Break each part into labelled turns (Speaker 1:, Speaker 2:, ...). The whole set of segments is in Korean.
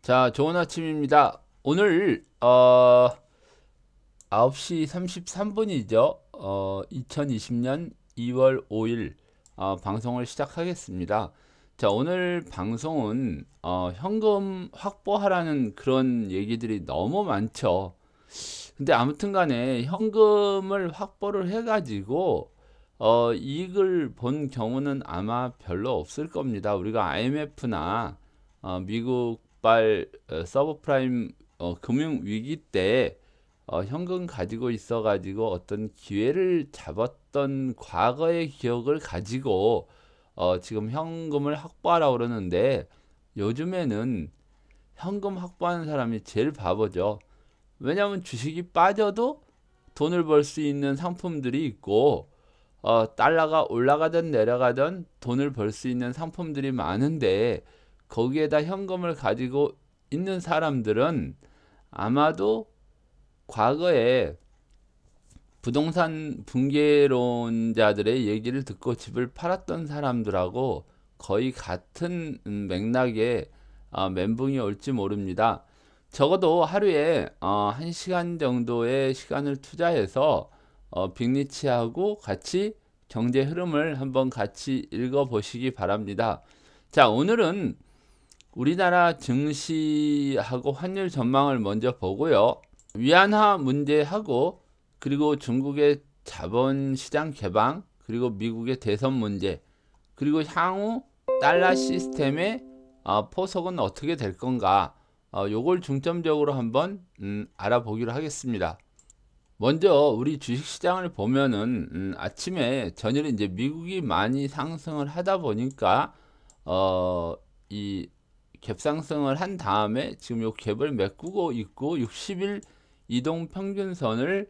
Speaker 1: 자, 좋은 아침입니다. 오늘 9시 33분이죠. 2020년 2월 5일 방송을 시작하겠습니다. 자, 오늘 방송은 현금 확보하라는 그런 얘기들이 너무 많죠. 근데 아무튼 간에 현금을 확보를 해가지고 이익을 본 경우는 별로 없을 겁니다. 우리가 IMF나 미국발 서브프라임 금융 위기 때 현금 가지고 있어가지고 어떤 기회를 잡았던 과거의 기억을 가지고 지금 현금을 확보하라고 그러는데, 요즘에는 현금 확보하는 사람이 제일 바보죠. 왜냐하면 주식이 빠져도 돈을 벌 수 있는 상품들이 있고, 달러가 올라가든 내려가든 돈을 벌 수 있는 상품들이 많은데, 거기에다 현금을 가지고 있는 사람들은 아마도 과거에 부동산 붕괴론자들의 얘기를 듣고 집을 팔았던 사람들하고 거의 같은 맥락의 멘붕이 올지 모릅니다. 적어도 하루에 1시간 정도의 시간을 투자해서 빅리치하고 같이 경제 흐름을 한번 같이 읽어보시기 바랍니다. 자, 오늘은 우리나라 증시하고 환율 전망을 먼저 보고요. 위안화 문제하고, 그리고 중국의 자본시장 개방, 그리고 미국의 대선 문제, 그리고 향후 달러 시스템의 포석은 어떻게 될 건가, 요걸 중점적으로 한번 알아보기로 하겠습니다. 먼저 우리 주식시장을 보면은 아침에 전일에 이제 미국이 많이 상승을 하다 보니까 이 갭상승을 한 다음에 지금 요 갭을 메꾸고 있고, 60일 이동 평균선을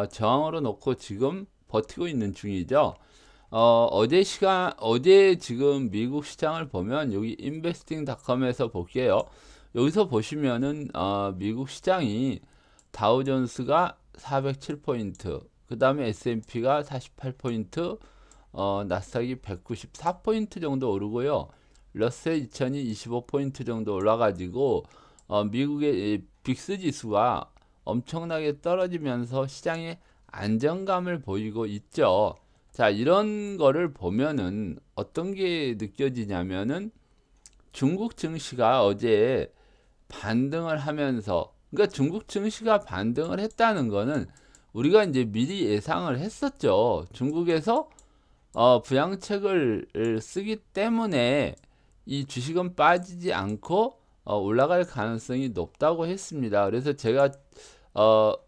Speaker 1: 저항으로 놓고 지금 버티고 있는 중이죠. 어제 지금 미국 시장을 보면, 여기 investing.com에서 볼게요. 여기서 보시면은 미국 시장이 다우존스가 407포인트, 그 다음에 S&P가 48포인트, 나스닥이 194포인트 정도 오르고요. 러셀 2000이 25포인트 정도 올라가지고 미국의 빅스 지수가 엄청나게 떨어지면서 시장에 안정감을 보이고 있죠. 자, 이런 거를 보면은 어떤 게 느껴지냐면은, 중국 증시가 어제 반등을 하면서, 그러니까 중국 증시가 반등을 했다는 거는 우리가 이제 미리 예상을 했었죠. 중국에서 부양책을 쓰기 때문에 이 주식은 빠지지 않고 올라갈 가능성이 높다고 했습니다. 그래서 제가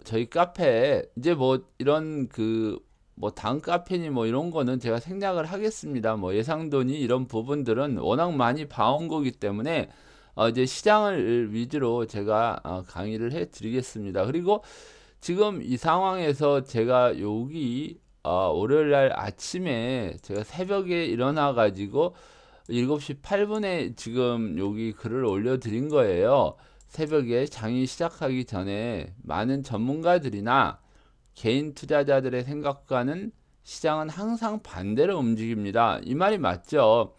Speaker 1: 저희 카페에 이제 뭐 이런 그 뭐 다음 카페니 뭐 이런 거는 제가 생략을 하겠습니다. 뭐 예상돈이 이런 부분들은 워낙 많이 봐온 거기 때문에 이제 시장을 위주로 제가 강의를 해 드리겠습니다. 그리고 지금 이 상황에서 제가 여기 월요일 날 아침에 제가 새벽에 일어나 가지고 7시 8분에 지금 여기 글을 올려드린 거예요. 새벽에 장이 시작하기 전에 많은 전문가들이나 개인 투자자들의 생각과는 시장은 항상 반대로 움직입니다. 이 말이 맞죠?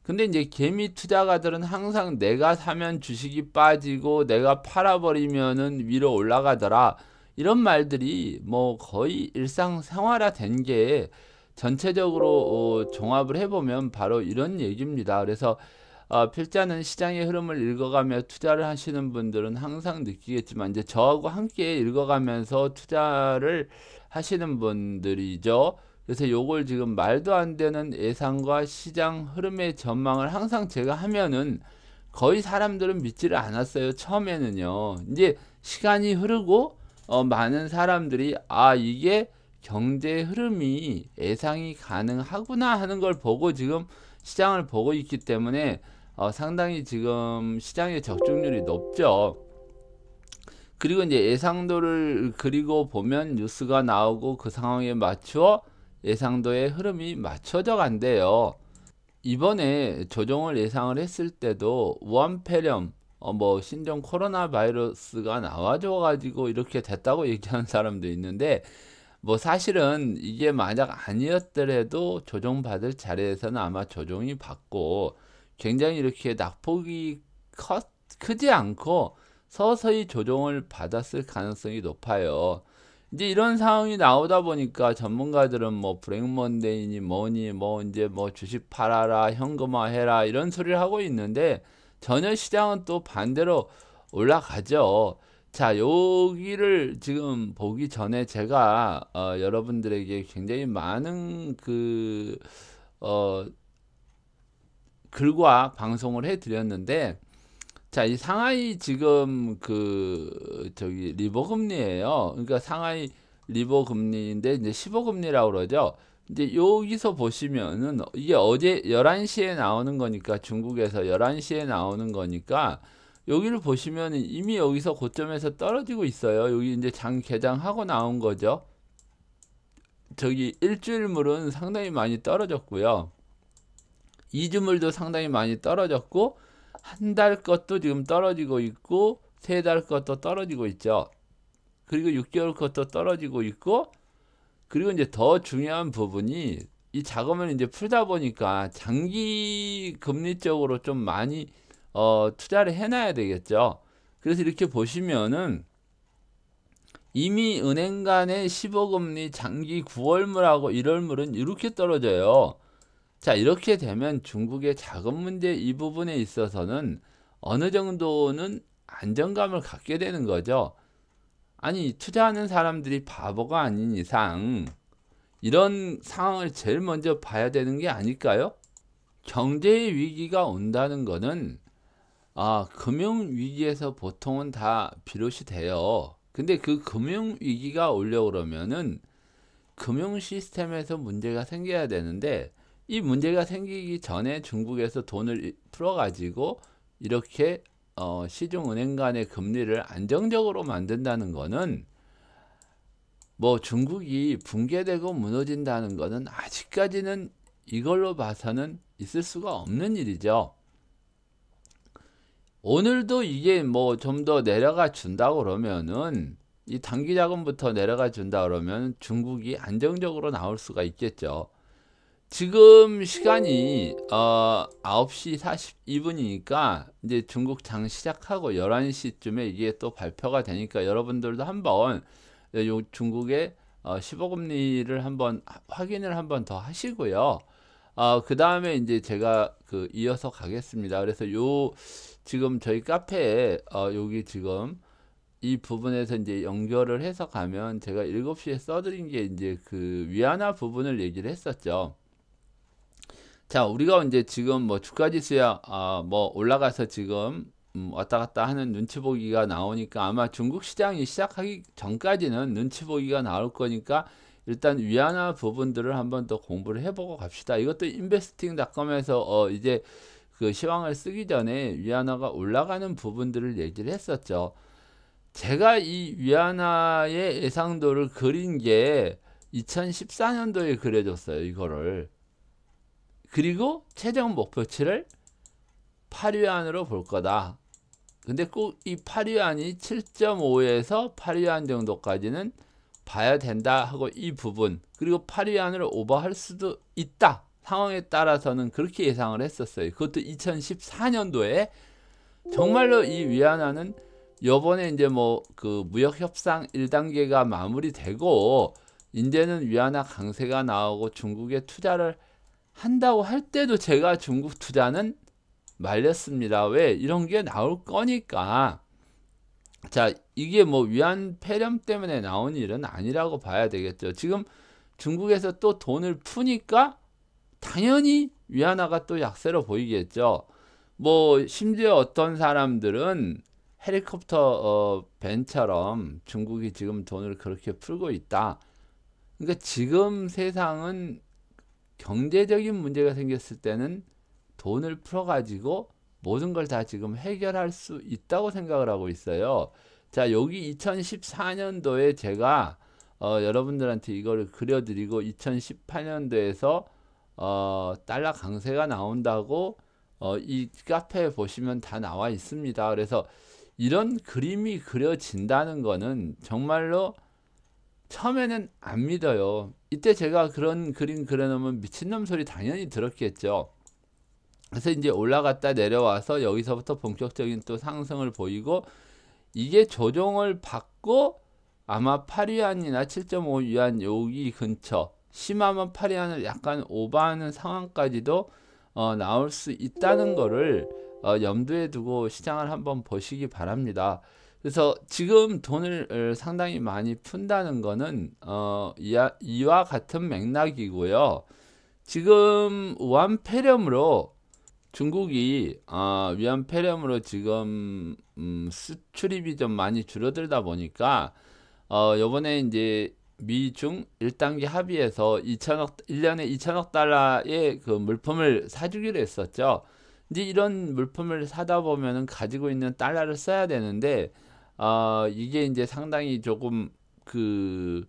Speaker 1: 근데 이제 개미 투자가들은 항상 내가 사면 주식이 빠지고 내가 팔아버리면은 위로 올라가더라, 이런 말들이 뭐 거의 일상생활화 된 게, 전체적으로 종합을 해보면 바로 이런 얘기입니다. 그래서 필자는 시장의 흐름을 읽어가며 투자를 하시는 분들은 항상 느끼겠지만, 이제 저하고 함께 읽어가면서 투자를 하시는 분들이죠. 그래서 요걸 지금 말도 안 되는 예상과 시장 흐름의 전망을 항상 제가 하면은 거의 사람들은 믿지를 않았어요. 처음에는요. 이제 시간이 흐르고 많은 사람들이 이게 경제 흐름이 예상이 가능하구나 하는 걸 보고 지금 시장을 보고 있기 때문에 상당히 지금 시장의 적중률이 높죠. 그리고 이제 예상도를 그리고 보면 뉴스가 나오고 그 상황에 맞추어 예상도의 흐름이 맞춰져 간대요. 이번에 조정을 예상을 했을 때도 우한폐렴, 뭐 신종 코로나 바이러스가 나와줘 가지고 이렇게 됐다고 얘기하는 사람도 있는데, 뭐 사실은 이게 만약 아니었더라도 조정받을 자리에서는 아마 조정이 받고, 굉장히 이렇게 낙폭이 크지 않고 서서히 조정을 받았을 가능성이 높아요. 이제 이런 상황이 나오다 보니까 전문가들은 뭐 브렉먼데이니 뭐니 뭐 이제 뭐 주식 팔아라 현금화해라 이런 소리를 하고 있는데 전혀 시장은 또 반대로 올라가죠. 자, 여기를 지금 보기 전에 제가 여러분들에게 굉장히 많은 어, 글과 방송을 해드렸는데, 자, 이 상하이 지금 저기 리버 금리예요. 그러니까 상하이 리버 금리인데 이제 15금리라고 그러죠. 이제 여기서 보시면은 이게 어제 11시에 나오는 거니까 중국에서 11시에 나오는 거니까 여기를 보시면은 이미 여기서 고점에서 떨어지고 있어요. 여기 이제 장 개장하고 나온 거죠. 저기 일주일물은 상당히 많이 떨어졌고요. 2주물도 상당히 많이 떨어졌고 한 달 것도 지금 떨어지고 있고 세 달 것도 떨어지고 있죠. 그리고 6개월 것도 떨어지고 있고 그리고 이제 더 중요한 부분이 이 자금을 이제 풀다 보니까 장기 금리 쪽으로 좀 많이 투자를 해놔야 되겠죠. 그래서 이렇게 보시면은 이미 은행 간의 15금리 장기 9월물하고 1월물은 이렇게 떨어져요. 자, 이렇게 되면 중국의 자금 문제 이 부분에 있어서는 어느 정도는 안정감을 갖게 되는 거죠. 아니, 투자하는 사람들이 바보가 아닌 이상 이런 상황을 제일 먼저 봐야 되는 게 아닐까요? 경제의 위기가 온다는 거는 금융 위기에서 보통은 다 비롯이 돼요. 근데 그 금융 위기가 오려고 그러면은 금융 시스템에서 문제가 생겨야 되는데 이 문제가 생기기 전에 중국에서 돈을 풀어가지고 이렇게 시중은행 간의 금리를 안정적으로 만든다는 거는 뭐 중국이 붕괴되고 무너진다는 거는 아직까지는 이걸로 봐서는 있을 수가 없는 일이죠. 오늘도 이게 뭐 좀 더 내려가 준다고 그러면은 이 단기 자금부터 내려가 준다 그러면 중국이 안정적으로 나올 수가 있겠죠. 지금 시간이 9시 42분이니까 이제 중국 장 시작하고 11시쯤에 이게 또 발표가 되니까 여러분들도 한번 요 중국의 15금리를 한번 확인을 한번 더 하시고요. 그 다음에 이제 제가 이어서 가겠습니다. 그래서 지금 저희 카페에 여기 지금 이 부분에서 이제 연결을 해서 가면 제가 7시에 써드린 게 이제 위안화 부분을 얘기를 했었죠. 자, 우리가 이제 지금 뭐 주가지수야 뭐 올라가서 지금 왔다 갔다 하는 눈치 보기가 나오니까 아마 중국 시장이 시작하기 전까지는 눈치 보기가 나올 거니까 일단 위안화 부분들을 한번 더 공부를 해보고 갑시다. 이것도 investing.com에서 이제 시황을 쓰기 전에 위안화가 올라가는 부분들을 얘기를 했었죠. 제가 이 위안화의 예상도를 그린 게 2014년도에 그려줬어요. 이거를. 그리고 최종 목표치를 8위안으로 볼 거다. 근데 꼭 이 8위안이 7.5에서 8위안 정도까지는 봐야 된다 하고 이 부분 그리고 8위안을 오버할 수도 있다. 상황에 따라서는 그렇게 예상을 했었어요. 그것도 2014년도에 정말로 이 위안화는 요번에 이제 뭐 무역 협상 1단계가 마무리되고 이제는 위안화 강세가 나오고 중국에 투자를 한다고 할 때도 제가 중국 투자는 말렸습니다. 왜? 이런 게 나올 거니까. 자, 이게 뭐 위안 폐렴 때문에 나온 일은 아니라고 봐야 되겠죠. 지금 중국에서 또 돈을 푸니까 당연히 위안화가 또 약세로 보이겠죠. 뭐 심지어 어떤 사람들은 헬리콥터 밴처럼 중국이 지금 돈을 그렇게 풀고 있다. 그러니까 지금 세상은 경제적인 문제가 생겼을 때는 돈을 풀어가지고 모든 걸 다 지금 해결할 수 있다고 생각을 하고 있어요. 자, 여기 2014년도에 제가 여러분들한테 이거를 그려드리고 2018년도에서 달러 강세가 나온다고 이 카페에 보시면 다 나와 있습니다. 그래서 이런 그림이 그려진다는 거는 정말로 처음에는 안 믿어요. 이때 제가 그런 그림 그려놓으면 미친놈 소리 당연히 들었겠죠. 그래서 이제 올라갔다 내려와서 여기서부터 본격적인 또 상승을 보이고, 이게 조정을 받고 아마 8위안이나 7.5위안 여기 근처, 심하면 8위안을 약간 오버하는 상황까지도 나올 수 있다는 거를 염두에 두고 시장을 한번 보시기 바랍니다. 그래서 지금 돈을 상당히 많이 푼다는 거는 이와 같은 맥락이고요. 지금 우한폐렴으로 중국이 위안폐렴으로 지금 수출입이 좀 많이 줄어들다 보니까 요번에 이제 미중 1단계 합의에서 1년에 2천억 달러의 그 물품을 사주기로 했었죠. 이제 이런 물품을 사다 보면은 가지고 있는 달러를 써야 되는데 이게 이제 상당히 조금 그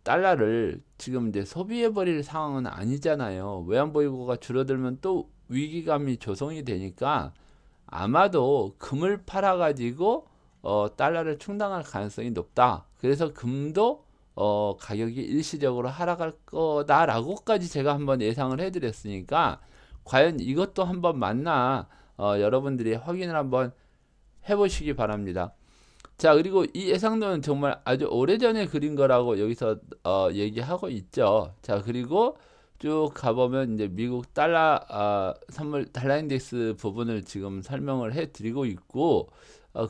Speaker 1: 달러를 지금 이제 소비해 버릴 상황은 아니잖아요. 외환보유고가 줄어들면 또 위기감이 조성이 되니까 아마도 금을 팔아 가지고 달러를 충당할 가능성이 높다. 그래서 금도 가격이 일시적으로 하락할 거다라고까지 제가 한번 예상을 해드렸으니까 과연 이것도 한번 맞나 여러분들이 확인을 한번 해보시기 바랍니다. 자, 그리고 이 예상도는 정말 아주 오래전에 그린 거라고 여기서 얘기하고 있죠. 자, 그리고 쭉 가보면 이제 미국 달러 선물 달러 인덱스 부분을 지금 설명을 해 드리고 있고,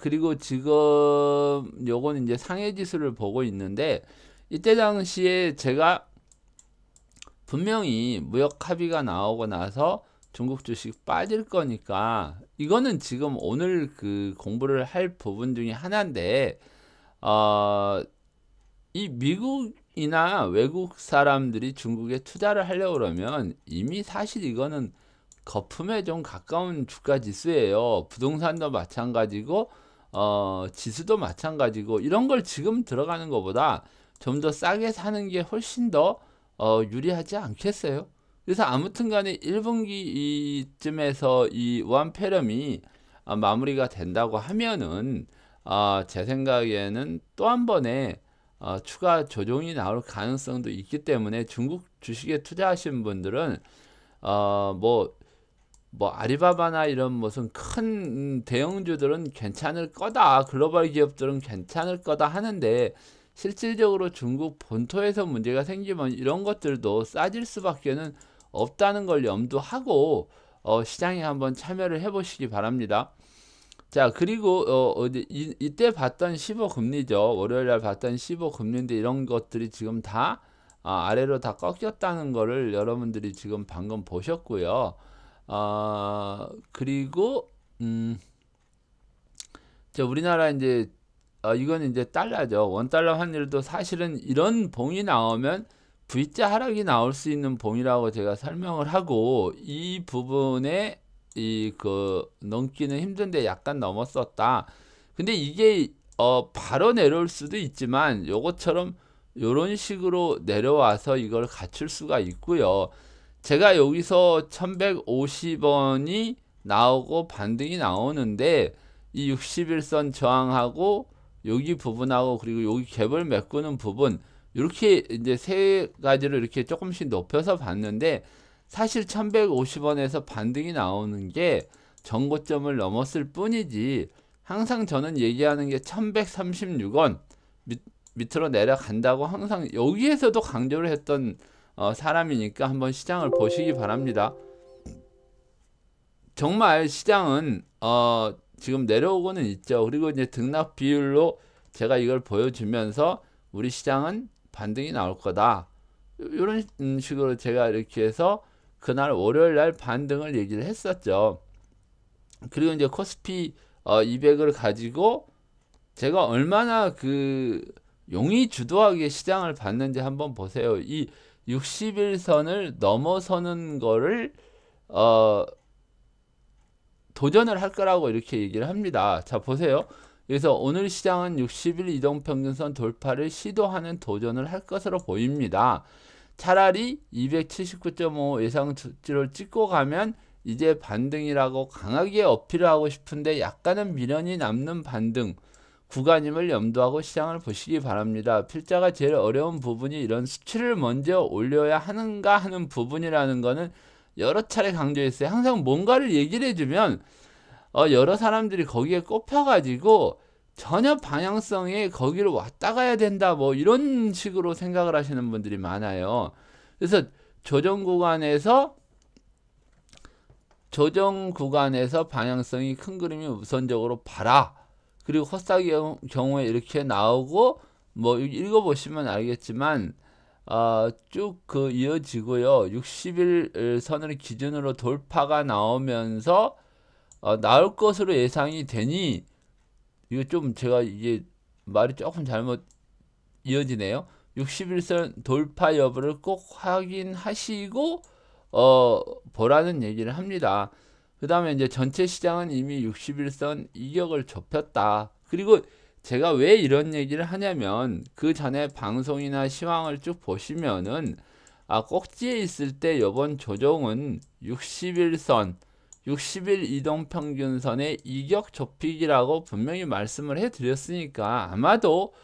Speaker 1: 그리고 지금 요거는 이제 상해 지수를 보고 있는데, 이때 당시에 제가 분명히 무역 합의가 나오고 나서 중국 주식 빠질 거니까 이거는 지금 오늘 그 공부를 할 부분 중에 하나인데, 이 미국이나 외국 사람들이 중국에 투자를 하려고 그러면 이미 사실 이거는 거품에 좀 가까운 주가 지수예요. 부동산도 마찬가지고 지수도 마찬가지고, 이런 걸 지금 들어가는 것보다 좀 더 싸게 사는 게 훨씬 더 유리하지 않겠어요? 그래서 아무튼 간에 1분기 이쯤에서 이 우한폐렴이 마무리가 된다고 하면은 제 생각에는 또 한 번의 추가 조정이 나올 가능성도 있기 때문에 중국 주식에 투자하신 분들은 뭐 아리바바나 이런 무슨 큰 대형주들은 괜찮을 거다, 글로벌 기업들은 괜찮을 거다 하는데, 실질적으로 중국 본토에서 문제가 생기면 이런 것들도 싸질 수밖에는 없다는 걸 염두하고 시장에 한번 참여를 해보시기 바랍니다. 자, 그리고 이때 봤던 15금리죠. 월요일날 봤던 15금리인데 이런 것들이 지금 다 아래로 다 꺾였다는 거를 여러분들이 지금 방금 보셨고요. 그리고 우리나라 이제 이건 이제 달러죠. 원달러 환율도 사실은 이런 봉이 나오면 V자 하락이 나올 수 있는 봉이라고 제가 설명을 하고, 이 부분에 넘기는 힘든데 약간 넘었었다. 근데 이게 바로 내려올 수도 있지만 요것처럼 요런 식으로 내려와서 이걸 갖출 수가 있고요. 제가 여기서 1150원이 나오고 반등이 나오는데, 이 61선 저항하고 여기 부분하고 그리고 여기 갭을 메꾸는 부분, 이렇게 이제 세 가지를 이렇게 조금씩 높여서 봤는데, 사실 1150원에서 반등이 나오는 게 전고점을 넘었을 뿐이지, 항상 저는 얘기하는 게 1136원 밑으로 내려간다고 항상 여기에서도 강조를 했던 사람이니까 한번 시장을 보시기 바랍니다. 정말 시장은 지금 내려오고는 있죠. 그리고 이제 등락 비율로 제가 이걸 보여주면서 우리 시장은 반등이 나올 거다, 이런 식으로 제가 이렇게 해서 그날 월요일 날 반등을 얘기를 했었죠. 그리고 이제 코스피 200을 가지고 제가 얼마나 그 용의 주도하게 시장을 봤는지 한번 보세요. 이 61선을 넘어서는 거를 도전을 할 거라고 이렇게 얘기를 합니다. 자, 보세요. 그래서 오늘 시장은 60일 이동평균선 돌파를 시도하는 도전을 할 것으로 보입니다. 차라리 279.5 예상 수치를 찍고 가면 이제 반등이라고 강하게 어필하고 싶은데 약간은 미련이 남는 반등 구간임을 염두하고 시장을 보시기 바랍니다. 필자가 제일 어려운 부분이 이런 수치를 먼저 올려야 하는가 하는 부분이라는 거는 여러 차례 강조했어요. 항상 뭔가를 얘기를 해주면 여러 사람들이 거기에 꼽혀가지고 전혀 방향성에 거기를 왔다 가야 된다 뭐 이런 식으로 생각을 하시는 분들이 많아요. 그래서 조정 구간에서 방향성이 큰 그림이 우선적으로 봐라. 그리고 코스닥의 경우에 이렇게 나오고 뭐 읽어보시면 알겠지만 쭉 그 이어지고요. 60일 선을 기준으로 돌파가 나오면서 나올 것으로 예상이 되니 이거 좀 제가 이게 말이 조금 잘못 이어지네요. 61선 돌파 여부를 꼭 확인하시고 보라는 얘기를 합니다. 그 다음에 이제 전체 시장은 이미 61선 이격을 좁혔다. 그리고 제가 왜 이런 얘기를 하냐면 그 전에 방송이나 시황을 쭉 보시면은 꼭지에 있을 때 이번 조정은 61선 60일 이동평균선의 이격 좁히기라고 분명히 말씀을 해드렸으니까 아마도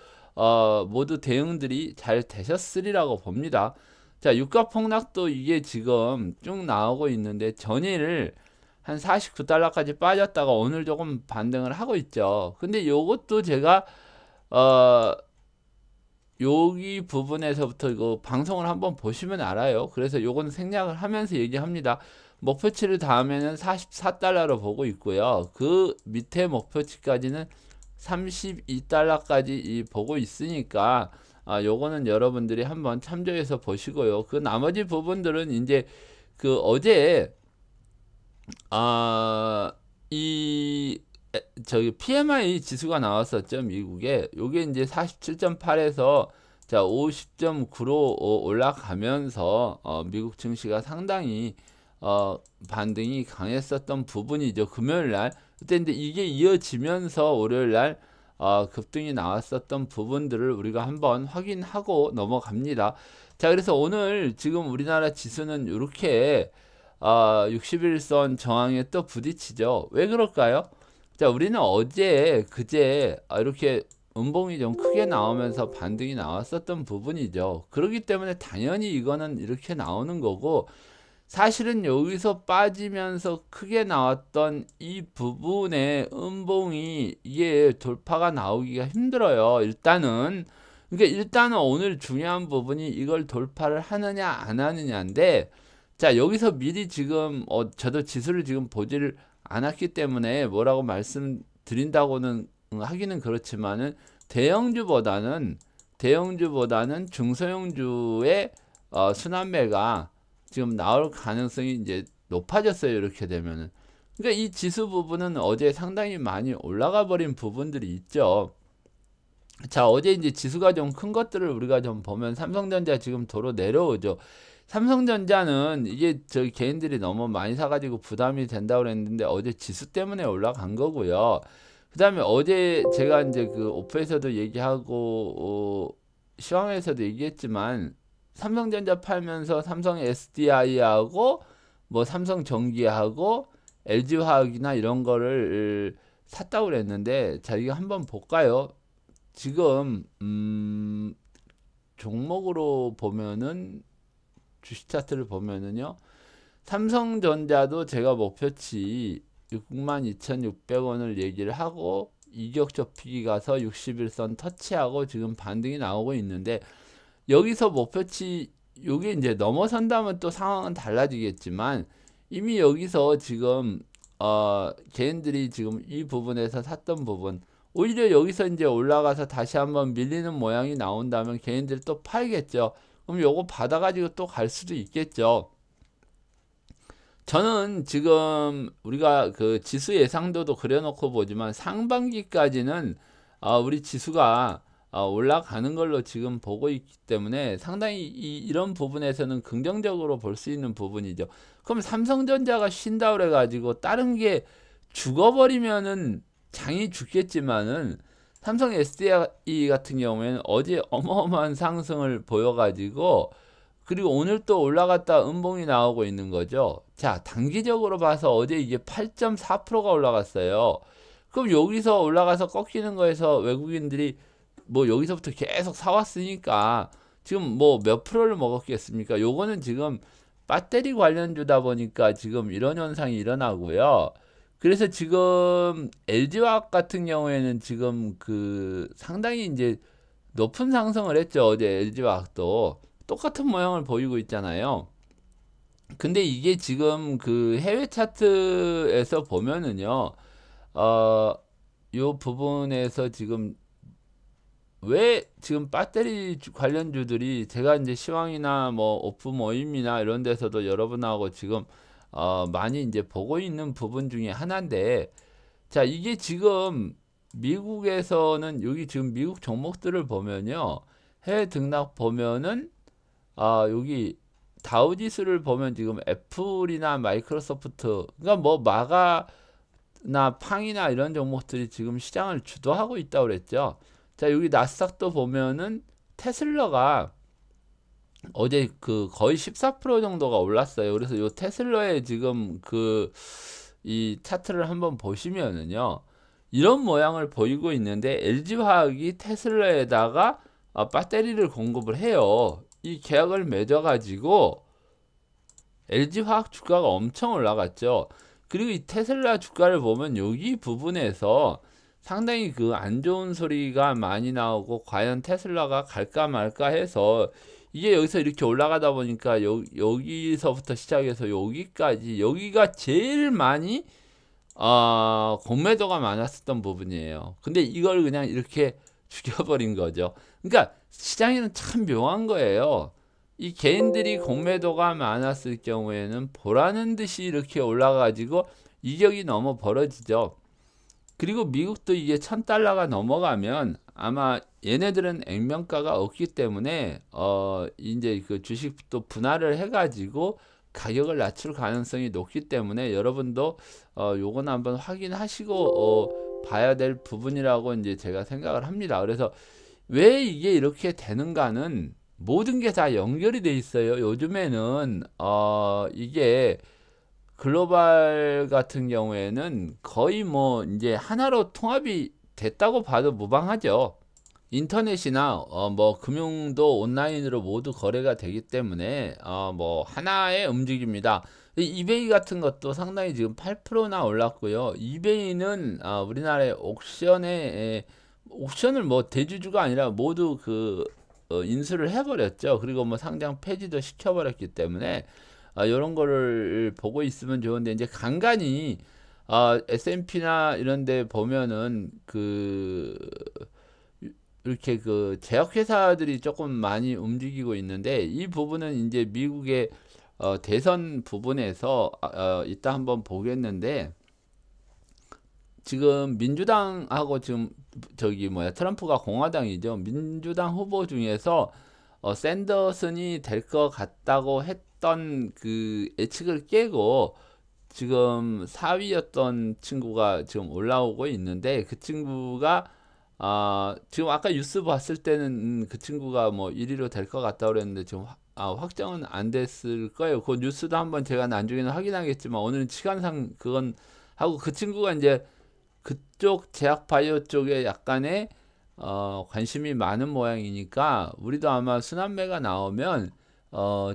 Speaker 1: 모두 대응들이 잘 되셨으리라고 봅니다. 자, 유가 폭락도 이게 지금 쭉 나오고 있는데 전일 한 49달러까지 빠졌다가 오늘 조금 반등을 하고 있죠. 근데 요것도 제가 여기 부분에서부터 이거 방송을 한번 보시면 알아요. 그래서 요건 생략을 하면서 얘기합니다. 목표치를 다음에는 44달러로 보고 있고요. 그 밑에 목표치까지는 32달러까지 보고 있으니까 요거는 여러분들이 한번 참조해서 보시고요. 그 나머지 부분들은 이제 그 어제 이 저기 PMI 지수가 나왔었죠. 미국에. 요게 이제 47.8에서 자 50.9로 올라가면서 미국 증시가 상당히 반등이 강했었던 부분이죠. 금요일 날. 그때 근데 이게 이어지면서 월요일 날 급등이 나왔었던 부분들을 우리가 한번 확인하고 넘어갑니다. 자, 그래서 오늘 지금 우리나라 지수는 이렇게 61선 저항에 또 부딪히죠. 왜 그럴까요? 자, 우리는 어제 그제 이렇게 음봉이 좀 크게 나오면서 반등이 나왔었던 부분이죠. 그렇기 때문에 당연히 이거는 이렇게 나오는 거고, 사실은 여기서 빠지면서 크게 나왔던 이 부분의 음봉이 이게 돌파가 나오기가 힘들어요. 일단은. 그러니까 일단은 오늘 중요한 부분이 이걸 돌파를 하느냐 안 하느냐인데, 자, 여기서 미리 지금 저도 지수를 지금 보지를 않았기 때문에 뭐라고 말씀드린다고는 하기는 그렇지만은 대형주보다는 중소형주의 순환매가 지금 나올 가능성이 이제 높아졌어요. 이렇게 되면은. 그러니까 이 지수 부분은 어제 상당히 많이 올라가 버린 부분들이 있죠. 자, 어제 이제 지수가 좀 큰 것들을 우리가 좀 보면 삼성전자 지금 도로 내려오죠. 삼성전자는 이게 저기 개인들이 너무 많이 사가지고 부담이 된다고 그랬는데 어제 지수 때문에 올라간 거고요. 그 다음에 어제 제가 이제 그 오프에서도 얘기하고 시황에서도 얘기했지만 삼성전자 팔면서 삼성 SDI하고 뭐 삼성전기하고 LG화학이나 이런 거를 샀다고 그랬는데 자, 이거 한번 볼까요? 지금 종목으로 보면은 주식 차트를 보면은요, 삼성전자도 제가 목표치 62,600원을 얘기를 하고 이격 좁히기 가서 61선 터치하고 지금 반등이 나오고 있는데, 여기서 목표치 요게 이제 넘어선다면 또 상황은 달라지겠지만 이미 여기서 지금 개인들이 지금 이 부분에서 샀던 부분, 오히려 여기서 이제 올라가서 다시 한번 밀리는 모양이 나온다면 개인들이 또 팔겠죠. 그럼 요거 받아가지고 또 갈 수도 있겠죠. 저는 지금 우리가 그 지수 예상도도 그려놓고 보지만 상반기까지는 우리 지수가 올라가는 걸로 지금 보고 있기 때문에 상당히 이런 부분에서는 긍정적으로 볼 수 있는 부분이죠. 그럼 삼성전자가 쉰다 그래 가지고 다른 게 죽어버리면은 장이 죽겠지만은 삼성 SDI 같은 경우에는 어제 어마어마한 상승을 보여가지고 그리고 오늘 또 올라갔다 음봉이 나오고 있는 거죠. 자, 단기적으로 봐서 어제 이게 8.4%가 올라갔어요. 그럼 여기서 올라가서 꺾이는 거에서 외국인들이 뭐 여기서부터 계속 사왔으니까 지금 뭐 몇 프로를 먹었겠습니까? 요거는 지금 배터리 관련주다 보니까 지금 이런 현상이 일어나고요. 그래서 지금 LG화학 같은 경우에는 지금 그 상당히 이제 높은 상승을 했죠. 어제 LG화학도 똑같은 모양을 보이고 있잖아요. 근데 이게 지금 그 해외 차트에서 보면은요, 요 부분에서 지금 왜 지금 배터리 관련주들이 제가 이제 시황이나 뭐 오프 모임이나 이런 데서도 여러분하고 지금 많이 이제 보고 있는 부분 중에 하나인데, 자, 이게 지금 미국에서는 여기 지금 미국 종목들을 보면요, 해외 등락 보면은 여기 다우지수를 보면 지금 애플이나 마이크로소프트, 그러니까 뭐 마가나 팡이나 이런 종목들이 지금 시장을 주도하고 있다고 그랬죠. 자, 여기 나스닥도 보면은 테슬라가 어제 그 거의 14% 정도가 올랐어요. 그래서 요 테슬라의 지금 그 이 차트를 한번 보시면은요, 이런 모양을 보이고 있는데 LG화학이 테슬라에다가 배터리를 공급을 해요. 이 계약을 맺어가지고 LG화학 주가가 엄청 올라갔죠. 그리고 이 테슬라 주가를 보면 여기 부분에서 상당히 그 안 좋은 소리가 많이 나오고 과연 테슬라가 갈까 말까 해서 이게 여기서 이렇게 올라가다 보니까 여기서부터 시작해서 여기까지 여기가 제일 많이 공매도가 많았었던 부분이에요. 근데 이걸 그냥 이렇게 죽여버린 거죠. 그러니까 시장에는 참 묘한 거예요. 이 개인들이 공매도가 많았을 경우에는 보라는 듯이 이렇게 올라가지고 이격이 너무 벌어지죠. 그리고 미국도 이게 1000달러가 넘어가면 아마 얘네들은 액면가가 없기 때문에 이제 그 주식도 분할을 해가지고 가격을 낮출 가능성이 높기 때문에 여러분도 요건 한번 확인하시고 봐야 될 부분이라고 이제 제가 생각을 합니다. 그래서 왜 이게 이렇게 되는가는 모든 게 다 연결이 돼 있어요. 요즘에는 이게 글로벌 같은 경우에는 거의 뭐 이제 하나로 통합이 됐다고 봐도 무방하죠. 인터넷이나 뭐 금융도 온라인으로 모두 거래가 되기 때문에 뭐 하나의 움직입니다. 이베이 같은 것도 상당히 지금 8%나 올랐고요. 이베이는 우리나라의 옥션을 뭐 대주주가 아니라 모두 그 인수를 해버렸죠. 그리고 뭐 상장 폐지도 시켜버렸기 때문에 이런 거를 보고 있으면 좋은데 이제 간간히 S&P나 이런 데 보면은 그 이렇게 그 제약회사들이 조금 많이 움직이고 있는데 이 부분은 이제 미국의 대선 부분에서 이따 한번 보겠는데 지금 민주당하고 지금 저기 뭐야 트럼프가 공화당이죠. 민주당 후보 중에서 샌더슨이 될 것 같다고 했던 그 예측을 깨고 지금 4위였던 친구가 지금 올라오고 있는데 그 친구가 지금 아까 뉴스 봤을 때는 그 친구가 뭐 1위로 될 것 같다고 그랬는데 지금 확정은 안 됐을 거예요. 그 뉴스도 한번 제가 나중에는 확인하겠지만 오늘은 시간상 그건 하고 그 친구가 이제 그쪽 제약 바이오 쪽에 약간의 관심이 많은 모양이니까 우리도 아마 순환매가 나오면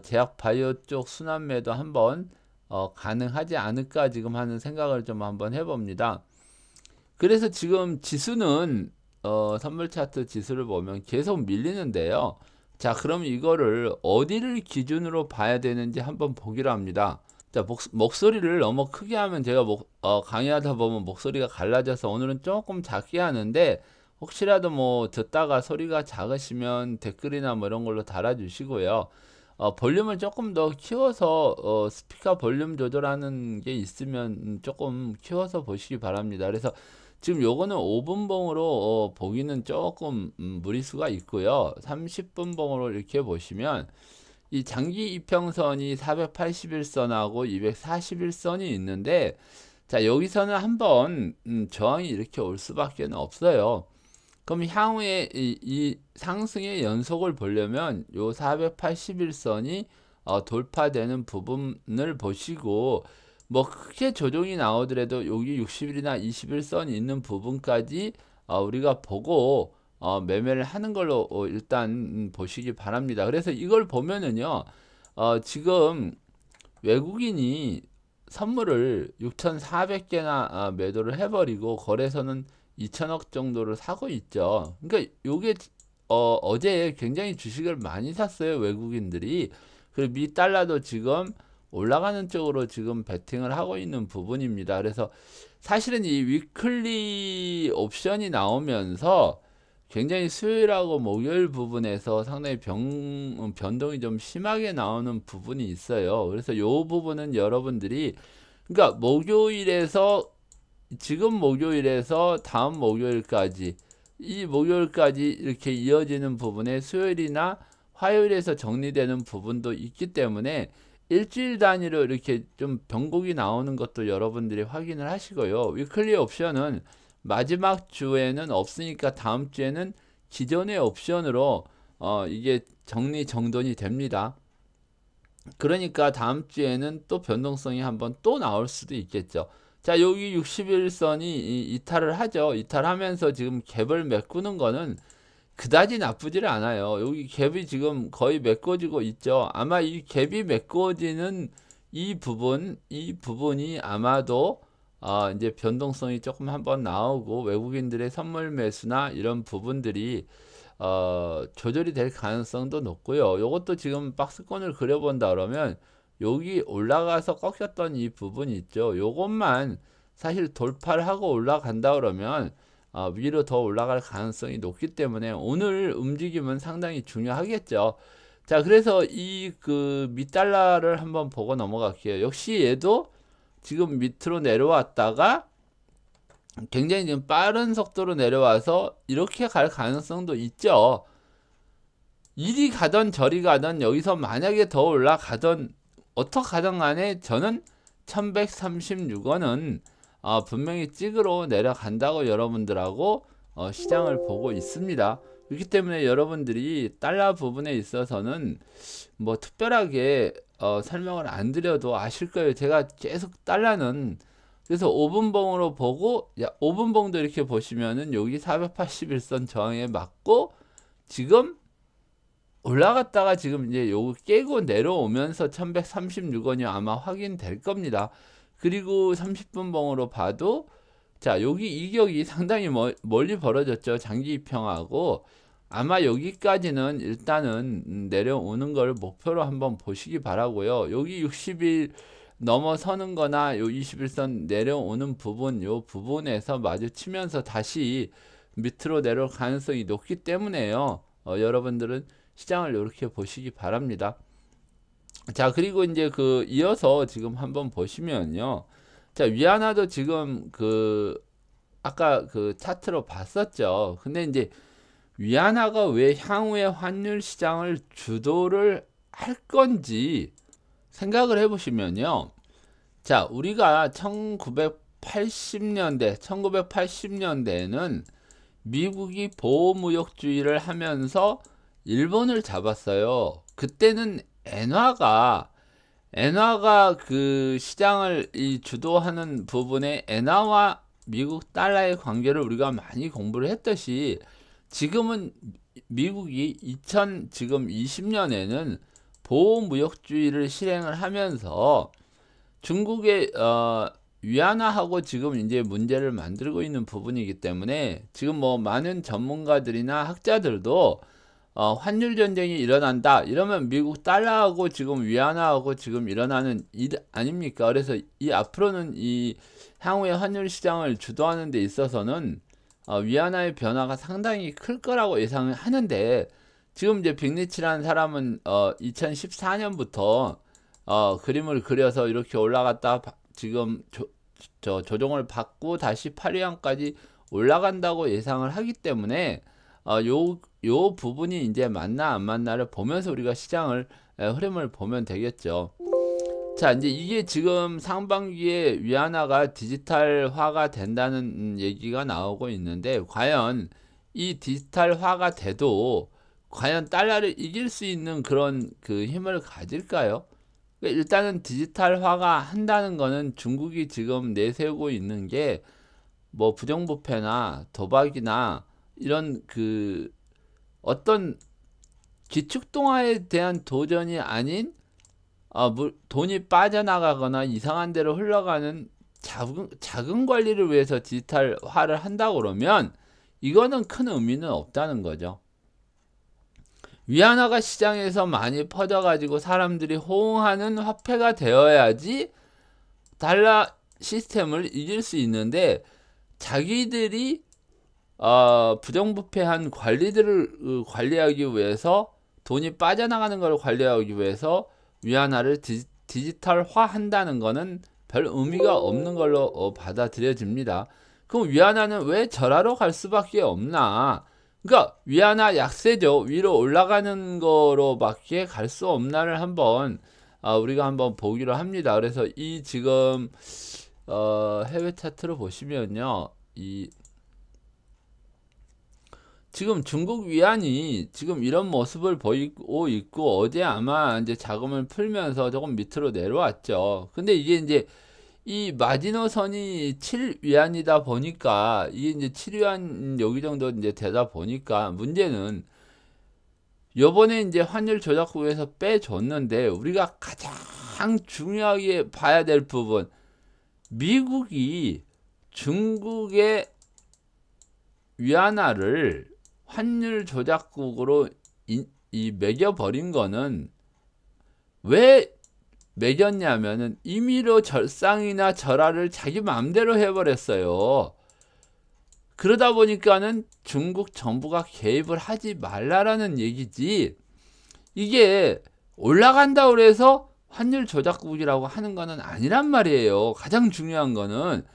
Speaker 1: 제약 바이오 쪽 순환매도 한번 가능하지 않을까 지금 하는 생각을 좀 한번 해봅니다. 그래서 지금 지수는 선물 차트 지수를 보면 계속 밀리는데요. 자, 그럼 이거를 어디를 기준으로 봐야 되는지 한번 보기로 합니다. 자, 목소리를 너무 크게 하면 제가 강의하다 보면 목소리가 갈라져서 오늘은 조금 작게 하는데 혹시라도 뭐 듣다가 소리가 작으시면 댓글이나 뭐 이런 걸로 달아주시고요. 볼륨을 조금 더 키워서 스피커 볼륨 조절하는 게 있으면 조금 키워서 보시기 바랍니다. 그래서 지금 요거는 5분봉으로 보기는 조금 무리수가 있고요. 30분봉으로 이렇게 보시면 이 장기 이평선이 481선하고 241선이 있는데 자 여기서는 한번 저항이 이렇게 올 수밖에 없어요. 그럼 향후에 이 상승의 연속을 보려면 요 481선이 돌파되는 부분을 보시고 뭐 크게 조정이 나오더라도 여기 60일이나 21선이 있는 부분까지 우리가 보고 매매를 하는 걸로 일단 보시기 바랍니다. 그래서 이걸 보면은요 지금 외국인이 선물을 6,400개나 매도를 해버리고 거래소는 2천억 정도를 사고 있죠. 그러니까 요게 어제 굉장히 주식을 많이 샀어요, 외국인들이. 그리고 미 달러도 지금 올라가는 쪽으로 지금 베팅을 하고 있는 부분입니다. 그래서 사실은 이 위클리 옵션이 나오면서 굉장히 수요일하고 목요일 부분에서 상당히 변동이 좀 심하게 나오는 부분이 있어요. 그래서 요 부분은 여러분들이, 그러니까 목요일에서, 지금 목요일에서 다음 목요일까지, 이 목요일까지 이렇게 이어지는 부분에 수요일이나 화요일에서 정리되는 부분도 있기 때문에 일주일 단위로 이렇게 좀 변곡이 나오는 것도 여러분들이 확인을 하시고요. 위클리 옵션은 마지막 주에는 없으니까 다음 주에는 기존의 옵션으로 이게 정돈이 됩니다. 그러니까 다음 주에는 또 변동성이 한번 또 나올 수도 있겠죠. 자, 여기 60일선이 이탈을 하죠. 이탈하면서 지금 갭을 메꾸는 거는 그다지 나쁘지를 않아요. 여기 갭이 지금 거의 메꿔지고 있죠. 아마 이 갭이 메꿔지는 이 부분이 아마도 이제 변동성이 조금 한번 나오고 외국인들의 선물 매수나 이런 부분들이 조절이 될 가능성도 높고요. 요것도 지금 박스권을 그려본다 그러면 여기 올라가서 꺾였던 이 부분 있죠. 요것만 사실 돌파를 하고 올라간다 그러면 위로 더 올라갈 가능성이 높기 때문에 오늘 움직임은 상당히 중요하겠죠. 자, 그래서 이 그 미달러를 한번 보고 넘어갈게요. 역시 얘도 지금 밑으로 내려왔다가 굉장히 지금 빠른 속도로 내려와서 이렇게 갈 가능성도 있죠. 이리 가던 저리 가던 여기서 만약에 더 올라가던 어떻게 가든 간에 저는 1136원은 분명히 찍으러 내려간다고 여러분들하고 시장을 보고 있습니다. 그렇기 때문에 여러분들이 달러 부분에 있어서는 뭐 특별하게 설명을 안 드려도 아실 거예요. 제가 계속 달러는, 그래서 5분봉으로 보고, 5분봉도 이렇게 보시면은 여기 481선 저항에 맞고 지금 올라갔다가 지금 이제 요거 깨고 내려오면서 1136원이 아마 확인될 겁니다. 그리고 30분 봉으로 봐도 자, 여기 이격이 상당히 멀리 벌어졌죠. 장기 입형하고 아마 여기까지는 일단은 내려오는 걸 목표로 한번 보시기 바라고요. 여기 60일 넘어서는 거나 요 21선 내려오는 부분, 요 부분에서 마주치면서 다시 밑으로 내려올 가능성이 높기 때문에요. 여러분들은 시장을 이렇게 보시기 바랍니다. 자, 그리고 이제 그 이어서 지금 한번 보시면요. 자, 위안화도 지금 그 아까 그 차트로 봤었죠. 근데 이제 위안화가 왜 향후에 환율 시장을 주도를 할 건지 생각을 해보시면요. 자, 우리가 1980년대에는 미국이 보호무역주의를 하면서 일본을 잡았어요. 그때는 엔화가 그 시장을 주도하는 부분에 엔화와 미국 달러의 관계를 우리가 많이 공부를 했듯이 지금은 미국이 지금 20년에는 보호무역주의를 실행을 하면서 중국의 위안화하고 지금 이제 문제를 만들고 있는 부분이기 때문에 지금 뭐 많은 전문가들이나 학자들도 환율 전쟁이 일어난다 이러면 미국 달러하고 지금 위안화하고 지금 일어나는 일 아닙니까? 그래서 이 앞으로는 이 향후의 환율 시장을 주도하는 데 있어서는 위안화의 변화가 상당히 클 거라고 예상을 하는데 지금 이제 빅리치라는 사람은 2014년부터 그림을 그려서 이렇게 올라갔다 지금 조정을 받고 다시 8위안까지 올라간다고 예상을 하기 때문에 요 부분이 이제 맞나 안 맞나를 보면서 우리가 시장을 흐름을 보면 되겠죠. 자, 이제 이게 지금 상반기에 위안화가 디지털화가 된다는 얘기가 나오고 있는데 과연 이 디지털화가 돼도 과연 달러를 이길 수 있는 그런 그 힘을 가질까요? 그러니까 일단은 디지털화가 한다는 거는 중국이 지금 내세우고 있는 게 뭐 부정부패나 도박이나 이런 그 어떤 기축통화에 대한 도전이 아닌 돈이 빠져나가거나 이상한 데로 흘러가는 자금 관리를 위해서 디지털화를 한다고 그러면 이거는 큰 의미는 없다는 거죠. 위안화가 시장에서 많이 퍼져가지고 사람들이 호응하는 화폐가 되어야지 달러 시스템을 이길 수 있는데, 자기들이 부정부패한 관리들을 관리하기 위해서, 돈이 빠져나가는 걸 관리하기 위해서 위안화를 디지털화 한다는 거는 별 의미가 없는 걸로 받아들여집니다. 그럼 위안화는 왜 절하로 갈 수밖에 없나? 그러니까 위안화 약세죠. 위로 올라가는 거로밖에 갈 수 없나를 한번 우리가 한번 보기로 합니다. 그래서 이 지금 해외 차트를 보시면요, 지금 중국 위안이 지금 이런 모습을 보이고 있고, 어제 아마 이제 자금을 풀면서 조금 밑으로 내려왔죠. 근데 이게 이제 이 마지노선이 7위안이다 보니까, 이게 이제 7위안 여기 정도 이제 되다 보니까, 문제는 요번에 이제 환율 조작국에서 빼줬는데, 우리가 가장 중요하게 봐야 될 부분, 미국이 중국의 위안화를 환율 조작국으로 매겨버린 거는 왜 매겼냐면은 임의로 절상이나 절하를 자기 마음대로 해버렸어요. 그러다 보니까는 중국 정부가 개입을 하지 말라라는 얘기지, 이게 올라간다고 해서 환율 조작국이라고 하는 거는 아니란 말이에요. 가장 중요한 거는.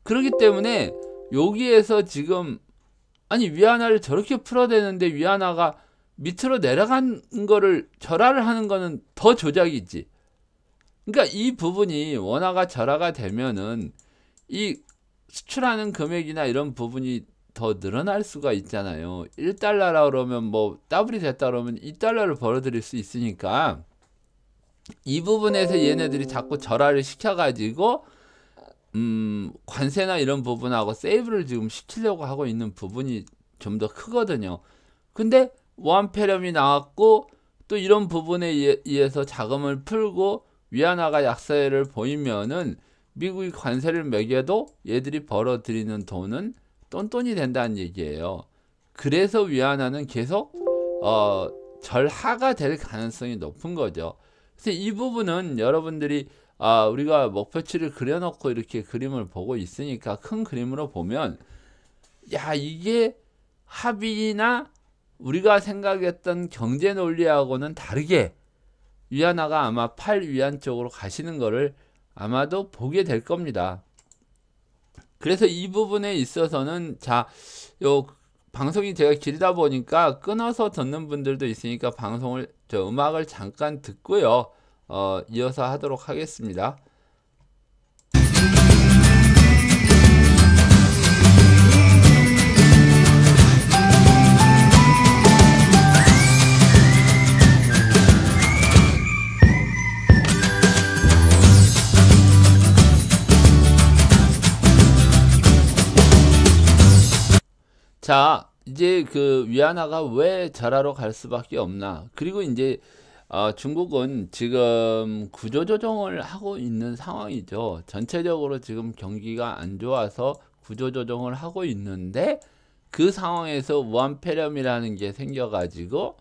Speaker 1: 그렇기 때문에 여기에서 지금 위안화를 저렇게 풀어대는데 위안화가 밑으로 내려간 거를 절하를 하는 거는 더 조작이지. 그러니까 이 부분이 원화가 절하가 되면은 이 수출하는 금액이나 이런 부분이 더 늘어날 수가 있잖아요. 1달러라 그러면 뭐 더블이 됐다 그러면 2달러를 벌어들일 수 있으니까, 이 부분에서 얘네들이 자꾸 절하를 시켜가지고 관세나 이런 부분하고 세이브를 지금 시키려고 하고 있는 부분이 좀 더 크거든요. 근데 무한폐렴이 나왔고 또 이런 부분에 의해서 자금을 풀고 위안화가 약세를 보이면은 미국이 관세를 매겨도 얘들이 벌어들이는 돈은 똔똔이 된다는 얘기예요. 그래서 위안화는 계속 절하가 될 가능성이 높은 거죠. 그래서 이 부분은 여러분들이 우리가 목표치를 그려놓고 이렇게 그림을 보고 있으니까, 큰 그림으로 보면 이게 합의나 우리가 생각했던 경제 논리하고는 다르게 위안화가 아마 8위안 쪽으로 가시는 거를 아마도 보게 될 겁니다. 그래서 이 부분에 있어서는 요 방송이 제가 길다 보니까 끊어서 듣는 분들도 있으니까 음악을 잠깐 듣고요, 이어서 하도록 하겠습니다. 자, 이제 그 위안화가 왜 절하로 갈 수밖에 없나? 그리고 이제 중국은 지금 구조조정을 하고 있는 상황이죠. 전체적으로 지금 경기가 안 좋아서 구조조정을 하고 있는데, 그 상황에서 우한폐렴이라는 게 생겨가지고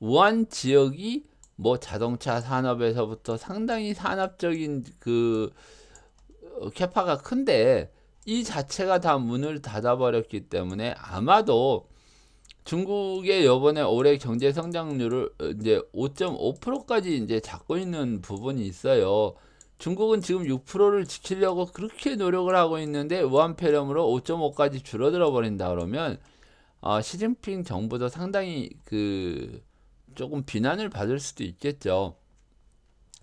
Speaker 1: 우한 지역이 뭐 자동차 산업에서부터 상당히 산업적인 그 캐파가 큰데, 이 자체가 다 문을 닫아버렸기 때문에 아마도 중국의 요번에 올해 경제 성장률을 이제 5.5%까지 이제 잡고 있는 부분이 있어요. 중국은 지금 6%를 지키려고 그렇게 노력을 하고 있는데 우한폐렴으로 5.5까지 줄어들어 버린다 그러면 시진핑 정부도 상당히 조금 비난을 받을 수도 있겠죠.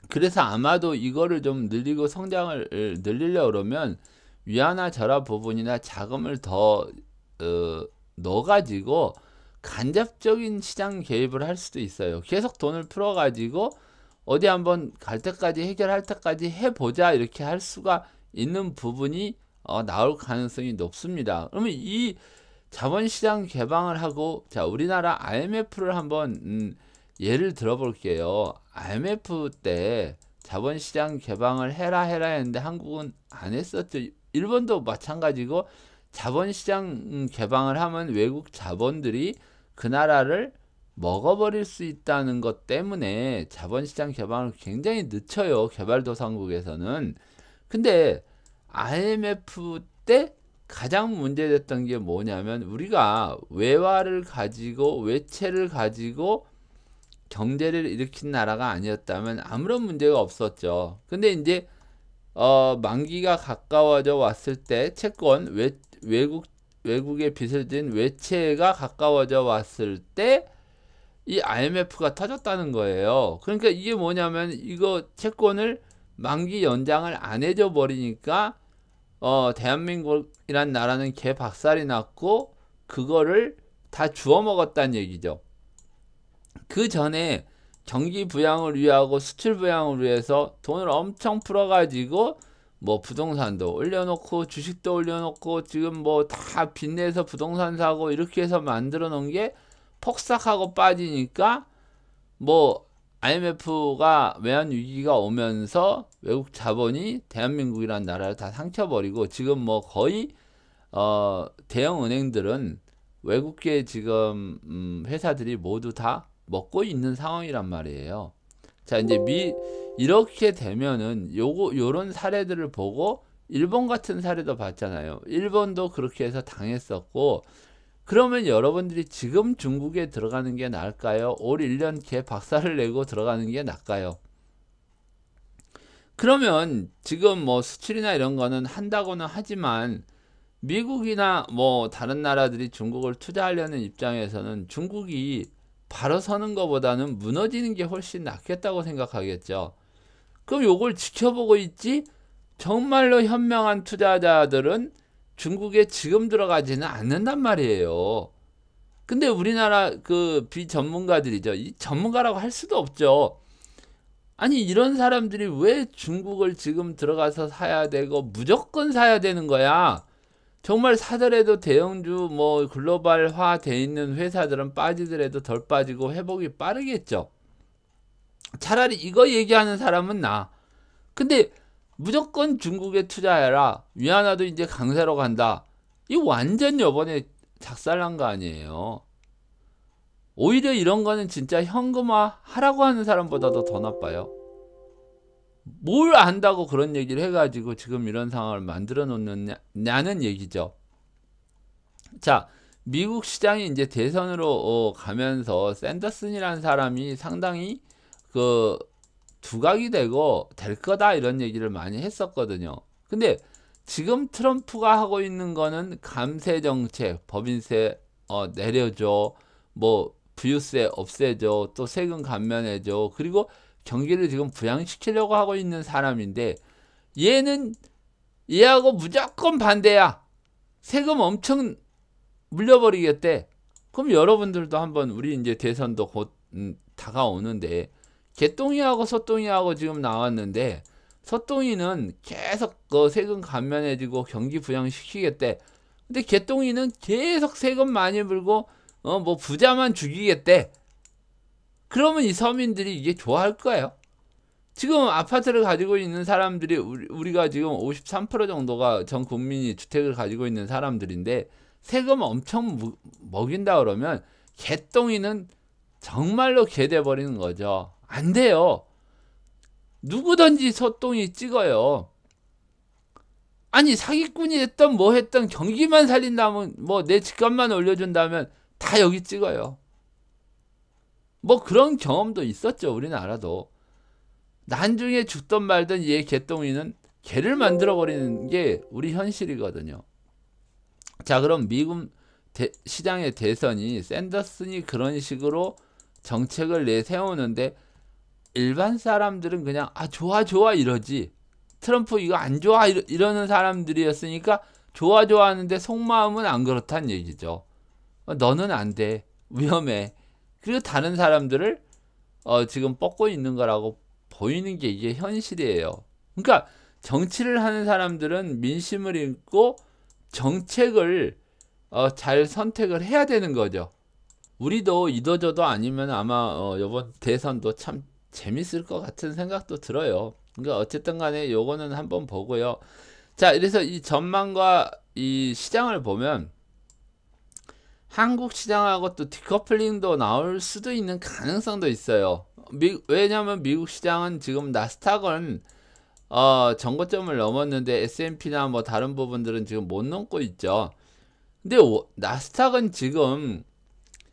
Speaker 1: 그래서 아마도 이거를 좀 늘리고 성장을 늘리려고 그러면 위안화 절하 부분이나 자금을 더 넣어가지고 간접적인 시장 개입을 할 수도 있어요. 계속 돈을 풀어가지고 어디 한번 갈 때까지, 해결할 때까지 해보자, 이렇게 할 수가 있는 부분이 나올 가능성이 높습니다. 그러면 이 자본시장 개방을 하고, 자, 우리나라 IMF를 한번 예를 들어 볼게요. IMF 때 자본시장 개방을 해라 했는데 한국은 안 했었죠. 일본도 마찬가지고 자본시장 개방을 하면 외국 자본들이 그 나라를 먹어버릴 수 있다는 것 때문에 자본시장 개방을 굉장히 늦춰요. 개발도상국에서는. 근데 IMF 때 가장 문제됐던 게 뭐냐면 우리가 외화를 가지고 외채를 가지고 경제를 일으킨 나라가 아니었다면 아무런 문제가 없었죠. 근데 이제 만기가 가까워져 왔을 때 채권 외국의 빚을 진 외채가 가까워져 왔을 때 이 IMF가 터졌다는 거예요. 그러니까 이게 뭐냐면 이거 채권을 만기 연장을 안 해줘 버리니까 대한민국이란 나라는 개박살이 났고 그거를 다 주워 먹었다는 얘기죠. 그 전에 경기 부양을 위하고 수출 부양을 위해서 돈을 엄청 풀어가지고 뭐 부동산도 올려놓고 주식도 올려놓고 지금 뭐 다 빚내서 부동산 사고 이렇게 해서 만들어 놓은 게 폭삭하고 빠지니까 뭐 IMF가 외환 위기가 오면서 외국 자본이 대한민국이라는 나라를 다 상쳐버리고 지금 뭐 거의 대형 은행들은 외국계 지금 회사들이 모두 다 먹고 있는 상황이란 말이에요. 자, 이제 이렇게 되면은 요런 사례들을 보고 일본 같은 사례도 봤잖아요. 일본도 그렇게 해서 당했었고, 그러면 여러분들이 지금 중국에 들어가는 게 나을까요? 올 1년 개 박살을 내고 들어가는 게 나을까요? 그러면 지금 뭐 수출이나 이런 거는 한다고는 하지만 미국이나 뭐 다른 나라들이 중국을 투자하려는 입장에서는 중국이 바로 서는 것보다는 무너지는 게 훨씬 낫겠다고 생각하겠죠. 그럼 요걸 지켜보고 있지? 정말로 현명한 투자자들은 중국에 지금 들어가지는 않는단 말이에요. 근데 우리나라 그 비전문가들이죠. 이 전문가라고 할 수도 없죠. 아니 이런 사람들이 왜 중국을 지금 들어가서 사야 되고 무조건 사야 되는 거야? 정말 사더라도 대형주 뭐 글로벌화 돼 있는 회사들은 빠지더라도 덜 빠지고 회복이 빠르겠죠. 차라리 이거 얘기하는 사람은 나. 근데 무조건 중국에 투자해라. 위안화도 이제 강세로 간다. 이 완전 요번에 작살난 거 아니에요. 오히려 이런 거는 진짜 현금화 하라고 하는 사람보다도 더 나빠요. 뭘 안다고 그런 얘기를 해가지고 지금 이런 상황을 만들어 놓느냐는 얘기죠. 자, 미국 시장이 이제 대선으로 가면서 샌더슨이라는 사람이 상당히 그 두각이 되고 될 거다 이런 얘기를 많이 했었거든요. 근데 지금 트럼프가 하고 있는 거는 감세 정책, 법인세 내려줘, 뭐 부유세 없애줘, 또 세금 감면해줘, 그리고 경기를 지금 부양시키려고 하고 있는 사람인데 얘하고 무조건 반대야. 세금 엄청 물려버리겠대. 그럼 여러분들도 한번 우리 이제 대선도 곧 다가오는데 개똥이하고 소똥이하고 지금 나왔는데 소똥이는 계속 그 세금 감면해주고 경기 부양시키겠대. 근데 개똥이는 계속 세금 많이 물고 뭐 부자만 죽이겠대. 그러면 이 서민들이 이게 좋아할 거예요. 지금 아파트를 가지고 있는 사람들이 우리가 지금 53% 정도가 전 국민이 주택을 가지고 있는 사람들인데 세금 엄청 먹인다 그러면 개똥이는 정말로 개돼 버리는 거죠. 안 돼요. 누구든지 소똥이 찍어요. 아니 사기꾼이 했던 뭐 했던 경기만 살린다면 뭐 내 집값만 올려준다면 다 여기 찍어요. 뭐 그런 경험도 있었죠. 우리나라도. 나중에 죽던 말던 얘 개똥이는 개를 만들어버리는 게 우리 현실이거든요. 자, 그럼 미국 시장의 대선이 샌더슨이 그런 식으로 정책을 내세우는데 일반 사람들은 그냥 좋아 좋아 이러지. 트럼프 이거 안 좋아 이러는 사람들이었으니까 좋아 하는데 속마음은 안 그렇다는 얘기죠. 너는 안 돼. 위험해. 그리고 다른 사람들을 지금 뻗고 있는 거라고 보이는 게 이게 현실이에요. 그러니까 정치를 하는 사람들은 민심을 읽고 정책을 잘 선택을 해야 되는 거죠. 우리도 이도저도 아니면 아마 이번 대선도 참 재밌을 것 같은 생각도 들어요. 그러니까 어쨌든 간에 요거는 한번 보고요. 자, 그래서 이 전망과 이 시장을 보면 한국 시장하고 또 디커플링도 나올 수도 있는 가능성도 있어요. 왜냐면 미국 시장은 지금 나스닥은 전고점을 넘었는데 S&P나 뭐 다른 부분들은 지금 못 넘고 있죠. 근데 나스닥은 지금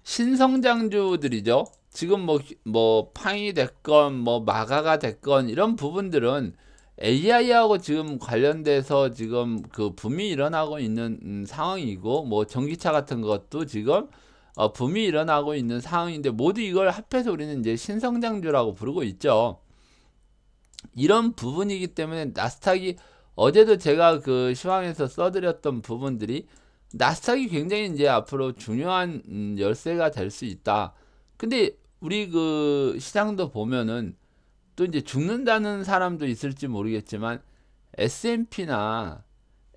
Speaker 1: 신성장주들이죠. 지금 뭐 팡이 됐건 뭐 마가가 됐건 이런 부분들은 AI하고 지금 관련돼서 지금 그 붐이 일어나고 있는 상황이고, 뭐 전기차 같은 것도 지금 붐이 일어나고 있는 상황인데, 모두 이걸 합해서 우리는 이제 신성장주라고 부르고 있죠. 이런 부분이기 때문에 나스닥이, 어제도 제가 그 시황에서 써드렸던 부분들이, 나스닥이 굉장히 이제 앞으로 중요한 열쇠가 될 수 있다. 근데 우리 그 시장도 보면은 또 이제 죽는다는 사람도 있을지 모르겠지만 S&P나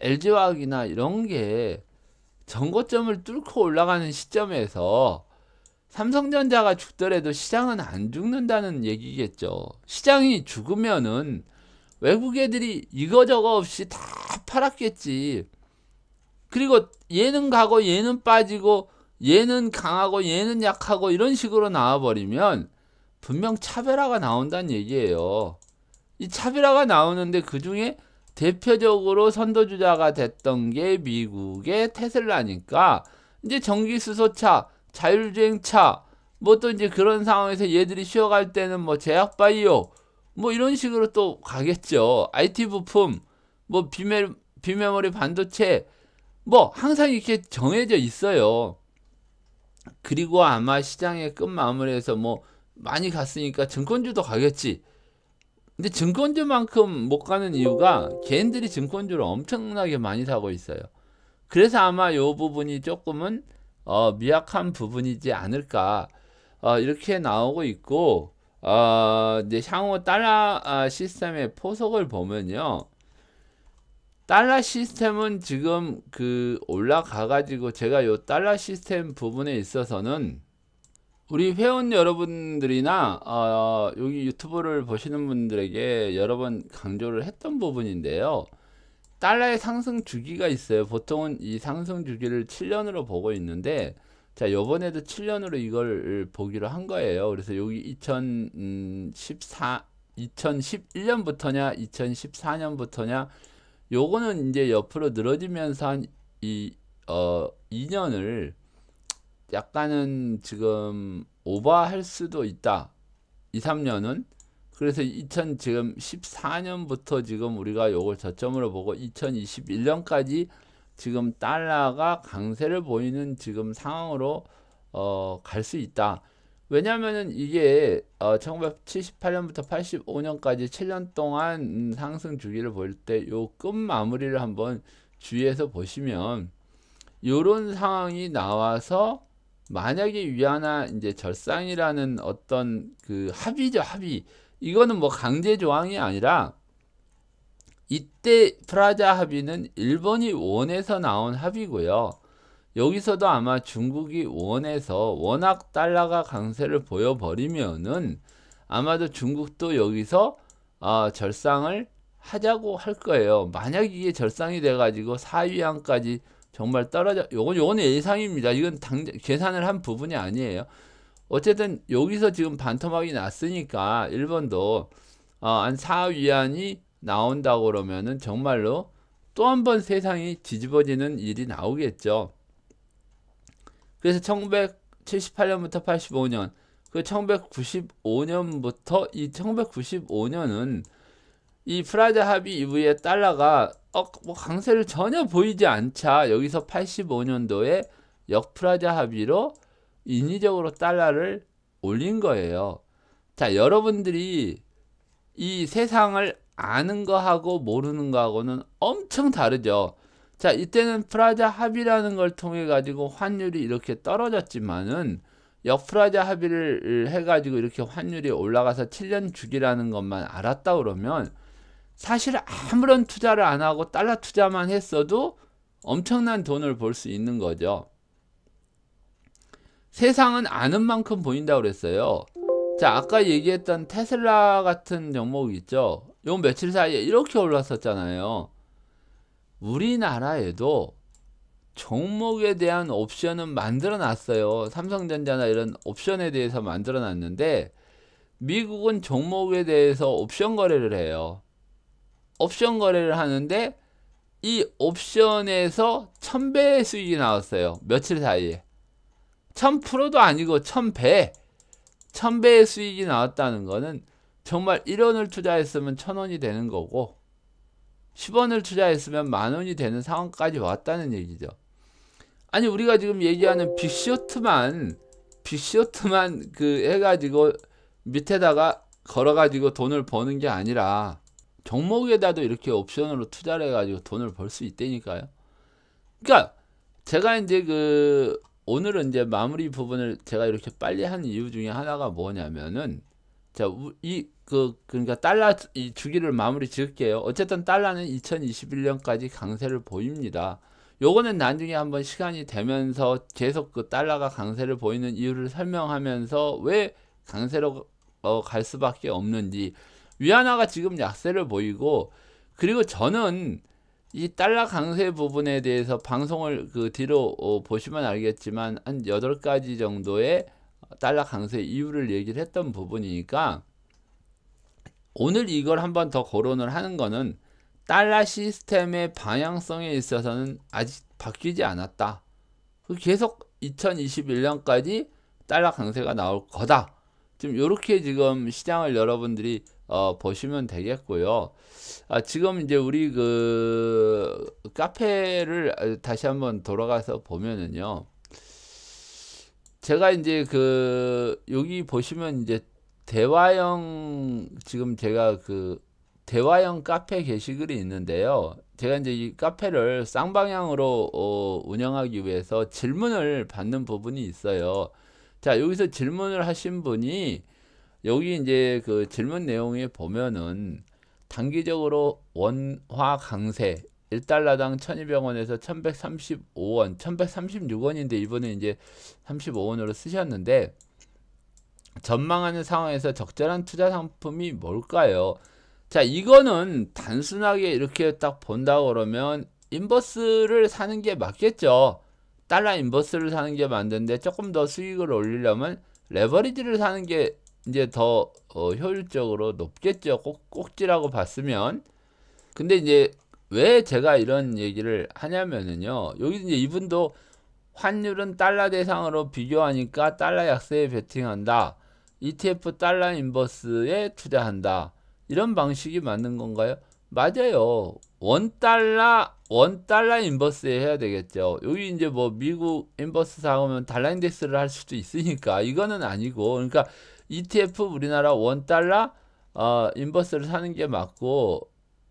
Speaker 1: LG화학이나 이런 게 전고점을 뚫고 올라가는 시점에서 삼성전자가 죽더라도 시장은 안 죽는다는 얘기겠죠. 시장이 죽으면은 외국 애들이 이거저거 없이 다 팔았겠지. 그리고 얘는 가고 얘는 빠지고 얘는 강하고 얘는 약하고 이런 식으로 나와버리면 분명 차별화가 나온다는 얘기예요. 이 차별화가 나오는데 그 중에 대표적으로 선도주자가 됐던 게 미국의 테슬라니까, 이제 전기수소차, 자율주행차, 뭐 또 이제 그런 상황에서 얘들이 쉬어갈 때는 뭐 제약바이오, 뭐 이런 식으로 또 가겠죠. IT 부품, 뭐 비메모리 반도체, 뭐 항상 이렇게 정해져 있어요. 그리고 아마 시장의 끝마무리에서 뭐 많이 갔으니까 증권주도 가겠지. 근데 증권주만큼 못 가는 이유가 개인들이 증권주를 엄청나게 많이 사고 있어요. 그래서 아마 요 부분이 조금은 미약한 부분이지 않을까, 이렇게 나오고 있고, 이제 향후 달러 시스템의 포석을 보면요, 달러 시스템은 지금 그 올라가 가지고, 제가 요 달러 시스템 부분에 있어서는 우리 회원 여러분들이나 여기 유튜브를 보시는 분들에게 여러 번 강조를 했던 부분인데요. 달러의 상승 주기가 있어요. 보통은 이 상승 주기를 7년으로 보고 있는데, 자, 요번에도 7년으로 이걸 보기로 한 거예요. 그래서 여기 2011년부터냐 2014년부터냐, 요거는 이제 옆으로 늘어지면서 한 2년을 약간은 지금 오버할 수도 있다. 2, 3년은. 그래서 지금 14년부터 지금 우리가 요걸 저점으로 보고 2021년까지 지금 달러가 강세를 보이는 지금 상황으로 갈 수 있다. 왜냐면은 이게 1978년부터 85년까지 7년 동안 상승 주기를 볼 때 요 끝 마무리를 한번 주의해서 보시면, 요런 상황이 나와서 만약에 위안화 이제 절상이라는 어떤 그 합의죠, 합의. 이거는 뭐 강제 조항이 아니라, 이때 프라자 합의는 일본이 원에서 나온 합의고요. 여기서도 아마 중국이 원에서 워낙 달러가 강세를 보여버리면은 아마도 중국도 여기서 절상을 하자고 할 거예요. 만약 이게 절상이 돼가지고 4위안까지 정말 떨어져, 요건 예상입니다. 이건 계산을 한 부분이 아니에요. 어쨌든 여기서 지금 반토막이 났으니까 일본도 한 4위안이 나온다고 그러면은 정말로 또 한 번 세상이 뒤집어지는 일이 나오겠죠. 그래서 1978년부터 85년, 그 1995년부터 이 1995년은 이 프라자 합의 이후에 달러가 뭐 강세를 전혀 보이지 않자 여기서 85년도에 역프라자 합의로 인위적으로 달러를 올린 거예요. 자, 여러분들이 이 세상을 아는 거하고 모르는 거하고는 엄청 다르죠. 자, 이때는 프라자 합의라는 걸 통해 가지고 환율이 이렇게 떨어졌지만은, 역프라자 합의를 해 가지고 이렇게 환율이 올라가서 7년 주기라는 것만 알았다 그러면 사실 아무런 투자를 안 하고 달러 투자만 했어도 엄청난 돈을 벌 수 있는 거죠. 세상은 아는 만큼 보인다고 그랬어요. 자, 아까 얘기했던 테슬라 같은 종목 있죠? 요 며칠 사이에 이렇게 올랐었잖아요. 우리나라에도 종목에 대한 옵션은 만들어 놨어요. 삼성전자나 이런 옵션에 대해서 만들어 놨는데, 미국은 종목에 대해서 옵션 거래를 해요. 옵션 거래를 하는데, 이 옵션에서 1000배의 수익이 나왔어요. 며칠 사이에. 1000%도 아니고 1000배. 1000배의 수익이 나왔다는 거는 정말 1원을 투자했으면 1000원이 되는 거고, 10원을 투자했으면 10,000원이 되는 상황까지 왔다는 얘기죠. 아니, 우리가 지금 얘기하는 빅쇼트만 그 해가지고 밑에다가 걸어가지고 돈을 버는 게 아니라, 종목에다도 이렇게 옵션으로 투자를 해가지고 돈을 벌 수 있다니까요. 그러니까 제가 이제 오늘은 이제 마무리 부분을 제가 이렇게 빨리 한 이유 중에 하나가 뭐냐면은, 자, 그러니까 달러 이 주기를 마무리 지을게요. 어쨌든 달러는 2021년까지 강세를 보입니다. 요거는 나중에 한번 시간이 되면서 계속 그 달러가 강세를 보이는 이유를 설명하면서 왜 강세로 갈 수밖에 없는지, 위안화가 지금 약세를 보이고, 그리고 저는 이 달러 강세 부분에 대해서 방송을 뒤로 보시면 알겠지만 한 8가지 정도의 달러 강세 이유를 얘기를 했던 부분이니까, 오늘 이걸 한번 더 거론을 하는 거는 달러 시스템의 방향성에 있어서는 아직 바뀌지 않았다. 계속 2021년까지 달러 강세가 나올 거다. 지금 이렇게 지금 시장을 여러분들이 보시면 되겠고요. 지금 이제 우리 카페를 다시 한번 돌아가서 보면은요, 제가 이제 여기 보시면 이제 대화형, 지금 제가 대화형 카페 게시글이 있는데요. 제가 이제 이 카페를 쌍방향으로 운영하기 위해서 질문을 받는 부분이 있어요. 자, 여기서 질문을 하신 분이, 여기 이제 질문 내용에 보면은 단기적으로 원화 강세 1달러당 1200원에서 1135원, 1136원인데 이번에 이제 35원으로 쓰셨는데, 전망하는 상황에서 적절한 투자 상품이 뭘까요? 자, 이거는 단순하게 이렇게 딱 본다 그러면 인버스를 사는 게 맞겠죠. 달러 인버스를 사는 게 맞는데, 조금 더 수익을 올리려면 레버리지를 사는 게 이제 더 효율적으로 높겠죠. 꼭지라고 봤으면. 근데 이제 왜 제가 이런 얘기를 하냐면은요, 여기 이제 이분도 환율은 달러 대상으로 비교하니까 달러 약세에 베팅한다, ETF 달러 인버스에 투자한다, 이런 방식이 맞는 건가요? 맞아요. 원달러 인버스에 해야 되겠죠. 여기 이제 뭐 미국 인버스 사오면 달러 인덱스를 할 수도 있으니까 이거는 아니고, 그러니까 ETF 우리나라 원달러 인버스를 사는 게 맞고,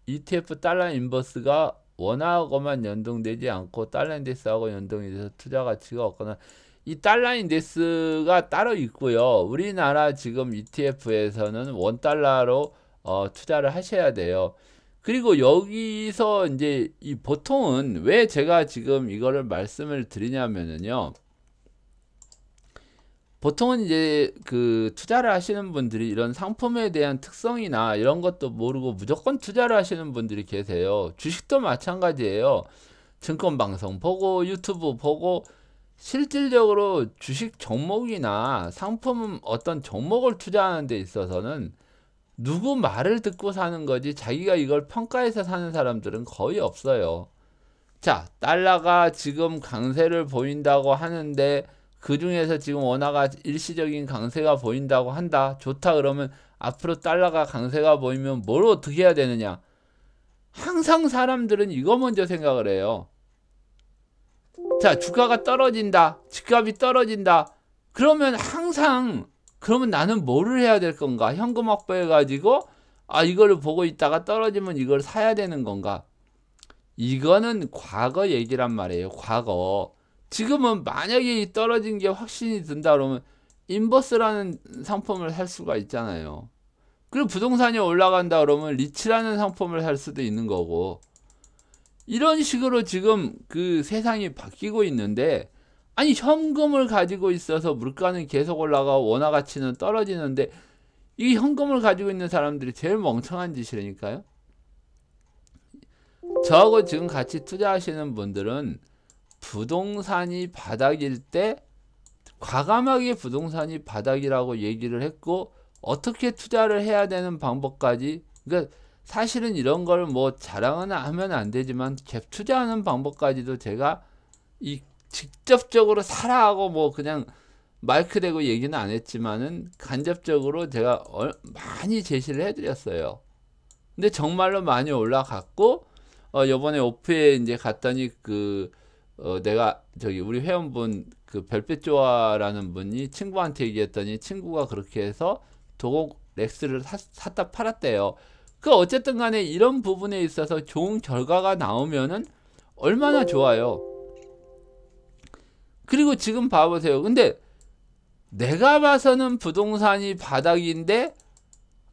Speaker 1: ETF 달러 인버스가 원하고만 연동되지 않고 달러 인덱스하고 연동이 돼서 투자 가치가 없거나, 이 달러 인덱스가 따로 있고요. 우리나라 지금 ETF에서는 원달러로 투자를 하셔야 돼요. 그리고 여기서 이제 이 보통은 왜 제가 지금 이거를 말씀을 드리냐면은요, 보통은 이제 투자를 하시는 분들이 이런 상품에 대한 특성이나 이런 것도 모르고 무조건 투자를 하시는 분들이 계세요. 주식도 마찬가지예요. 증권 방송 보고 유튜브 보고 실질적으로 주식 종목이나 상품 어떤 종목을 투자하는 데 있어서는 누구 말을 듣고 사는 거지 자기가 이걸 평가해서 사는 사람들은 거의 없어요. 자, 달러가 지금 강세를 보인다고 하는데, 그 중에서 지금 원화가 일시적인 강세가 보인다고 한다. 좋다 그러면 앞으로 달러가 강세가 보이면 뭘 어떻게 해야 되느냐? 항상 사람들은 이거 먼저 생각을 해요. 자, 주가가 떨어진다, 집값이 떨어진다. 그러면 항상, 그러면 나는 뭐를 해야 될 건가? 현금 확보해 가지고 이거를 보고 있다가 떨어지면 이걸 사야 되는 건가? 이거는 과거 얘기란 말이에요. 과거. 지금은 만약에 이 떨어진 게 확신이 든다 그러면 인버스라는 상품을 살 수가 있잖아요. 그리고 부동산이 올라간다 그러면 리츠라는 상품을 살 수도 있는 거고, 이런 식으로 지금 세상이 바뀌고 있는데, 아니 현금을 가지고 있어서 물가는 계속 올라가고 원화 가치는 떨어지는데 이 현금을 가지고 있는 사람들이 제일 멍청한 짓이라니까요. 저하고 지금 같이 투자하시는 분들은 부동산이 바닥일 때 과감하게 부동산이 바닥이라고 얘기를 했고 어떻게 투자를 해야 되는 방법까지, 그러니까 사실은 이런 걸 뭐 자랑은 하면 안 되지만 갭 투자하는 방법까지도 제가 이 직접적으로 사라하고 뭐 그냥 마이크 대고 얘기는 안 했지만은 간접적으로 제가 많이 제시를 해드렸어요. 근데 정말로 많이 올라갔고 요번에 오프에 이제 갔더니 내가 저기 우리 회원분 그 별빛조아라는 분이 친구한테 얘기했더니 친구가 그렇게 해서 도곡 렉스를 샀다 팔았대요. 어쨌든 간에 이런 부분에 있어서 좋은 결과가 나오면은 얼마나 좋아요. 그리고 지금 봐보세요. 근데 내가 봐서는 부동산이 바닥인데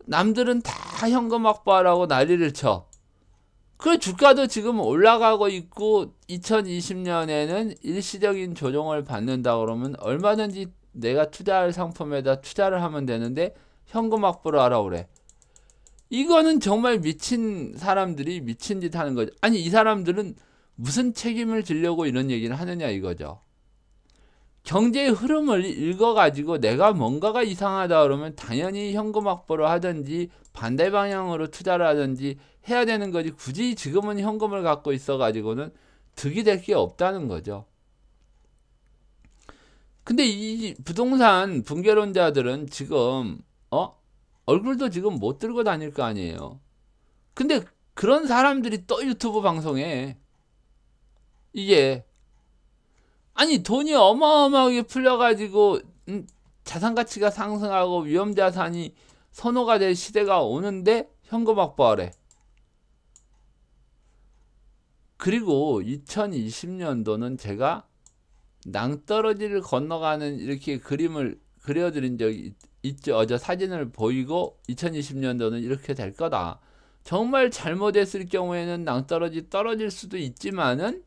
Speaker 1: 남들은 다 현금 확보하라고 난리를 쳐. 그 주가도 지금 올라가고 있고 2020년에는 일시적인 조정을 받는다 그러면 얼마든지 내가 투자할 상품에다 투자를 하면 되는데 현금 확보를 하라고 그래. 이거는 정말 미친 사람들이 미친 짓 하는 거죠. 아니 이 사람들은 무슨 책임을 지려고 이런 얘기를 하느냐 이거죠. 경제의 흐름을 읽어가지고 내가 뭔가가 이상하다 그러면 당연히 현금 확보를 하든지 반대 방향으로 투자를 하든지 해야 되는 거지, 굳이 지금은 현금을 갖고 있어가지고는 득이 될 게 없다는 거죠. 근데 이 부동산 붕괴론자들은 지금 얼굴도 지금 못 들고 다닐 거 아니에요. 근데 그런 사람들이 또 유튜브 방송에 이게 아니 돈이 어마어마하게 풀려가지고 자산 가치가 상승하고 위험자산이 선호가 될 시대가 오는데 현금 확보하래. 그리고 2020년도는 제가 낭떠러지를 건너가는 이렇게 그림을 그려드린 적이 있죠. 저 사진을 보이고 2020년도는 이렇게 될 거다. 정말 잘못했을 경우에는 낭떠러지 떨어질 수도 있지만은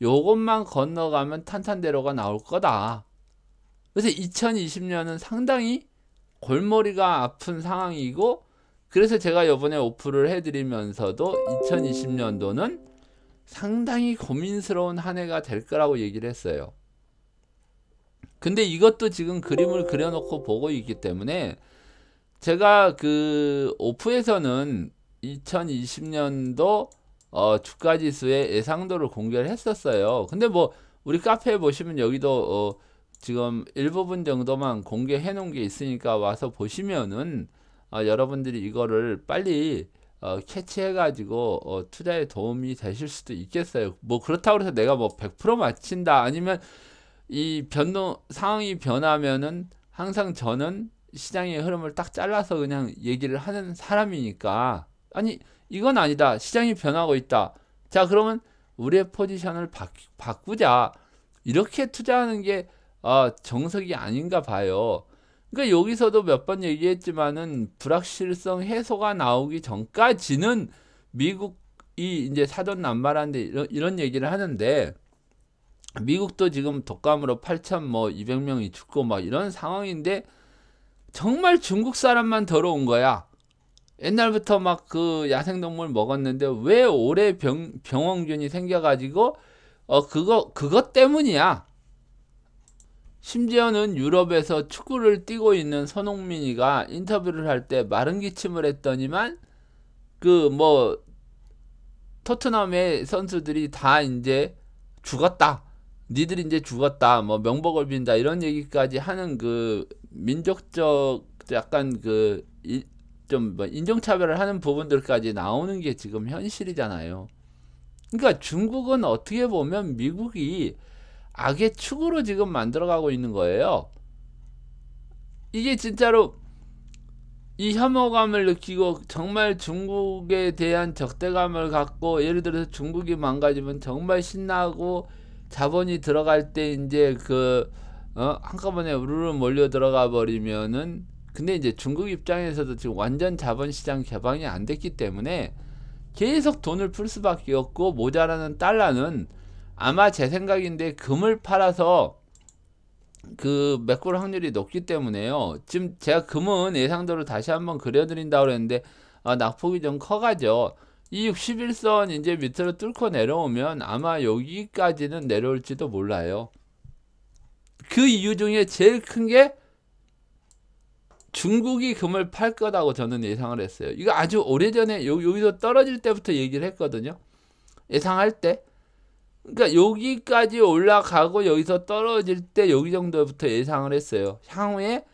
Speaker 1: 요것만 건너가면 탄탄대로가 나올 거다. 그래서 2020년은 상당히 골머리가 아픈 상황이고, 그래서 제가 요번에 오프를 해드리면서도 2020년도는 상당히 고민스러운 한 해가 될 거라고 얘기를 했어요. 근데 이것도 지금 그림을 그려놓고 보고 있기 때문에 제가 오프에서는 2020년도 주가지수의 예상도를 공개를 했었어요. 근데 뭐 우리 카페에 보시면 여기도 지금 일부분 정도만 공개해 놓은 게 있으니까 와서 보시면은 여러분들이 이거를 빨리 캐치해 가지고 투자에 도움이 되실 수도 있겠어요. 뭐 그렇다고 해서 내가 뭐 100% 맞힌다 아니면 이 상황이 변하면은 항상 저는 시장의 흐름을 딱 잘라서 그냥 얘기를 하는 사람이니까, 아니 이건 아니다, 시장이 변하고 있다, 자 그러면 우리의 포지션을 바꾸자, 이렇게 투자하는 게 정석이 아닌가 봐요. 그러니까 여기서도 몇 번 얘기했지만은 불확실성 해소가 나오기 전까지는 미국이 이제 사돈 남발한데 이런 얘기를 하는데, 미국도 지금 독감으로 8,200명이 죽고 막 이런 상황인데 정말 중국 사람만 더러운 거야. 옛날부터 막 야생동물 먹었는데 왜 올해 병원균이 생겨가지고 그것 때문이야. 심지어는 유럽에서 축구를 뛰고 있는 손흥민이가 인터뷰를 할 때 마른 기침을 했더니만 토트넘의 선수들이 다 이제 죽었다, 니들이 이제 죽었다, 뭐 명복을 빈다, 이런 얘기까지 하는 민족적 약간 좀 인종차별을 하는 부분들까지 나오는 게 지금 현실이잖아요. 그러니까 중국은 어떻게 보면 미국이 악의 축으로 지금 만들어가고 있는 거예요. 이게 진짜로 이 혐오감을 느끼고 정말 중국에 대한 적대감을 갖고, 예를 들어서 중국이 망가지면 정말 신나고 자본이 들어갈 때 이제 한꺼번에 우르르 몰려 들어가 버리면은, 근데 이제 중국 입장에서도 지금 완전 자본시장 개방이 안 됐기 때문에 계속 돈을 풀 수밖에 없고, 모자라는 달러는 아마 제 생각인데 금을 팔아서 그 메꿀 확률이 높기 때문에요. 지금 제가 금은 예상대로 다시 한번 그려드린다고 그랬는데 낙폭이 좀 커가죠. 이 61선 이제 밑으로 뚫고 내려오면 아마 여기까지는 내려올지도 몰라요. 그 이유 중에 제일 큰 게 중국이 금을 팔 거라고 저는 예상을 했어요. 이거 아주 오래전에 여기서 떨어질 때부터 얘기를 했거든요. 예상할 때. 그러니까 여기까지 올라가고 여기서 떨어질 때 여기 정도부터 예상을 했어요. 향후에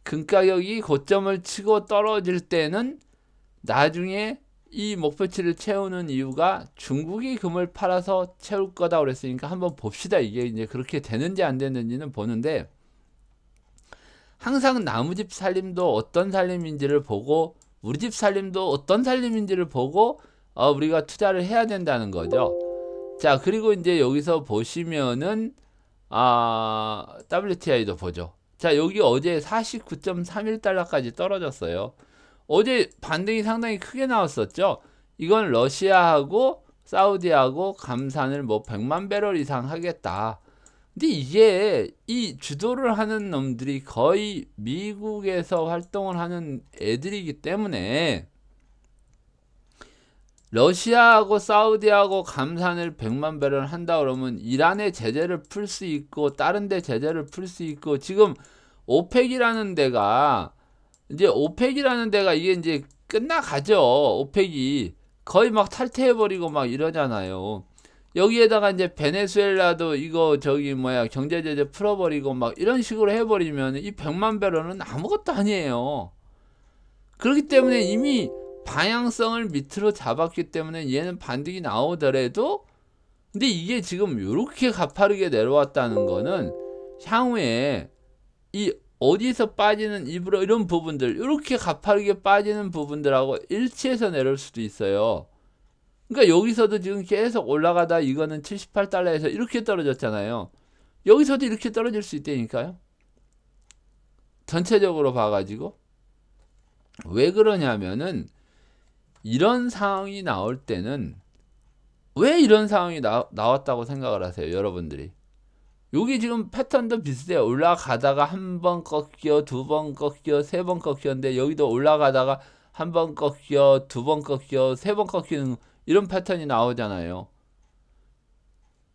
Speaker 1: 금 가격이 고점을 치고 떨어질 때는 나중에 이 목표치를 채우는 이유가 중국이 금을 팔아서 채울 거다 그랬으니까 한번 봅시다. 이게 이제 그렇게 되는지 안 되는지는 보는데, 항상 나무집 살림도 어떤 살림인지를 보고 우리 집 살림도 어떤 살림인지를 보고 우리가 투자를 해야 된다는 거죠. 자, 그리고 이제 여기서 보시면은 WTI도 보죠. 자, 여기 어제 49.31달러까지 떨어졌어요. 어제 반등이 상당히 크게 나왔었죠. 이건 러시아하고 사우디하고 감산을 뭐 100만 배럴 이상 하겠다. 근데 이게 이 주도를 하는 놈들이 거의 미국에서 활동을 하는 애들이기 때문에 러시아하고 사우디하고 감산을 100만 배럴 한다 그러면 이란의 제재를 풀 수 있고 다른 데 제재를 풀 수 있고, 지금 오펙이라는 데가 이게 이제 끝나가죠. 오펙이 거의 막 탈퇴해버리고 막 이러잖아요. 여기에다가 이제 베네수엘라도 이거 저기 뭐야 경제 제재 풀어버리고 막 이런 식으로 해버리면 이 100만 배럴은 아무것도 아니에요. 그렇기 때문에 이미 방향성을 밑으로 잡았기 때문에 얘는 반등이 나오더라도, 근데 이게 지금 이렇게 가파르게 내려왔다는 거는 향후에 이 어디서 빠지는 일부러 이런 부분들, 이렇게 가파르게 빠지는 부분들하고 일치해서 내려올 수도 있어요. 그러니까 여기서도 지금 계속 올라가다 이거는 78달러에서 이렇게 떨어졌잖아요. 여기서도 이렇게 떨어질 수 있다니까요. 전체적으로 봐가지고. 왜 그러냐면은 이런 상황이 나올 때는 왜 이런 상황이 나왔다고 생각을 하세요, 여러분들이? 여기 지금 패턴도 비슷해요. 올라가다가 한 번 꺾여, 두 번 꺾여, 세 번 꺾였는데 여기도 올라가다가 한 번 꺾여, 두 번 꺾여, 세 번 꺾이는 이런 패턴이 나오잖아요.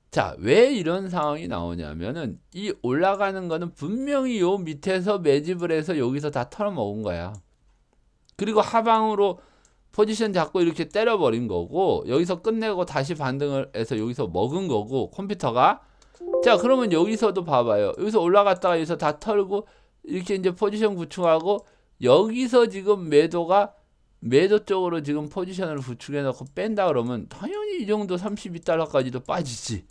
Speaker 1: 자, 왜 이런 상황이 나오냐면은 이 올라가는 거는 분명히 요 밑에서 매집을 해서 여기서 다 털어먹은 거야. 그리고 하방으로 포지션 잡고 이렇게 때려버린 거고, 여기서 끝내고 다시 반등을 해서 여기서 먹은 거고, 컴퓨터가. 자, 그러면 여기서도 봐봐요. 여기서 올라갔다가 여기서 다 털고 이렇게 이제 포지션 구축하고, 여기서 지금 매도 쪽으로 지금 포지션을 구축해 놓고 뺀다 그러면 당연히 이 정도 32달러까지도 빠지지.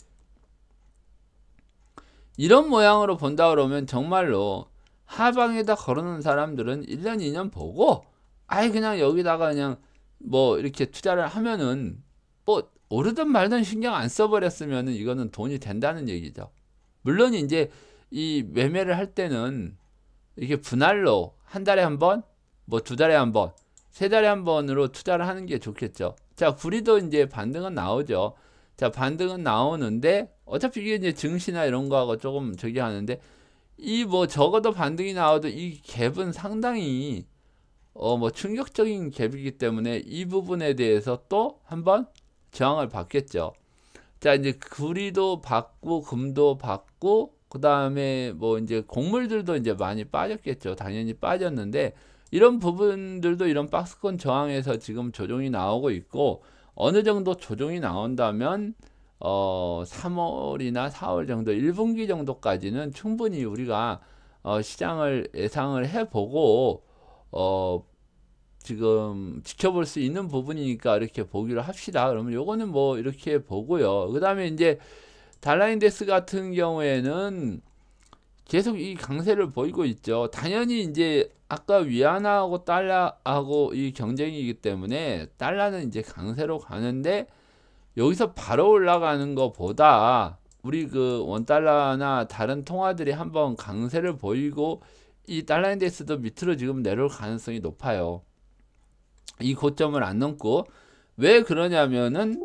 Speaker 1: 이런 모양으로 본다 그러면 정말로 하방에다 걸어놓은 사람들은 1년 2년 보고 아예 그냥 여기다가 그냥 뭐 이렇게 투자를 하면은 뭐 오르든 말든 신경 안 써버렸으면은 이거는 돈이 된다는 얘기죠. 물론 이제 이 매매를 할 때는 이게 분할로 한 달에 한 번, 뭐 두 달에 한 번, 세 달에 한 번으로 투자를 하는 게 좋겠죠. 자, 구리도 이제 반등은 나오죠. 자, 반등은 나오는데 어차피 이게 이제 증시나 이런 거하고 조금 저기 하는데, 이 뭐 적어도 반등이 나와도 이 갭은 상당히 뭐 충격적인 갭이기 때문에 이 부분에 대해서 또 한번 저항을 받겠죠. 자, 이제 구리도 받고 금도 받고 그 다음에 뭐 이제 곡물들도 이제 많이 빠졌겠죠. 당연히 빠졌는데 이런 부분들도 이런 박스권 저항에서 지금 조정이 나오고 있고, 어느 정도 조정이 나온다면 3월이나 4월 정도 1분기 정도까지는 충분히 우리가 시장을 예상을 해보고 지금 지켜볼 수 있는 부분이니까 이렇게 보기로 합시다. 그러면 요거는 뭐 이렇게 보고요. 그 다음에 이제 달러인덱스 같은 경우에는 계속 이 강세를 보이고 있죠. 당연히 이제 아까 위안화하고 달러하고 이 경쟁이기 때문에 달러는 이제 강세로 가는데, 여기서 바로 올라가는 것보다 우리 그 원달러나 다른 통화들이 한번 강세를 보이고 이 달러인덱스도 밑으로 지금 내려올 가능성이 높아요. 이 고점을 안 넘고. 왜 그러냐면은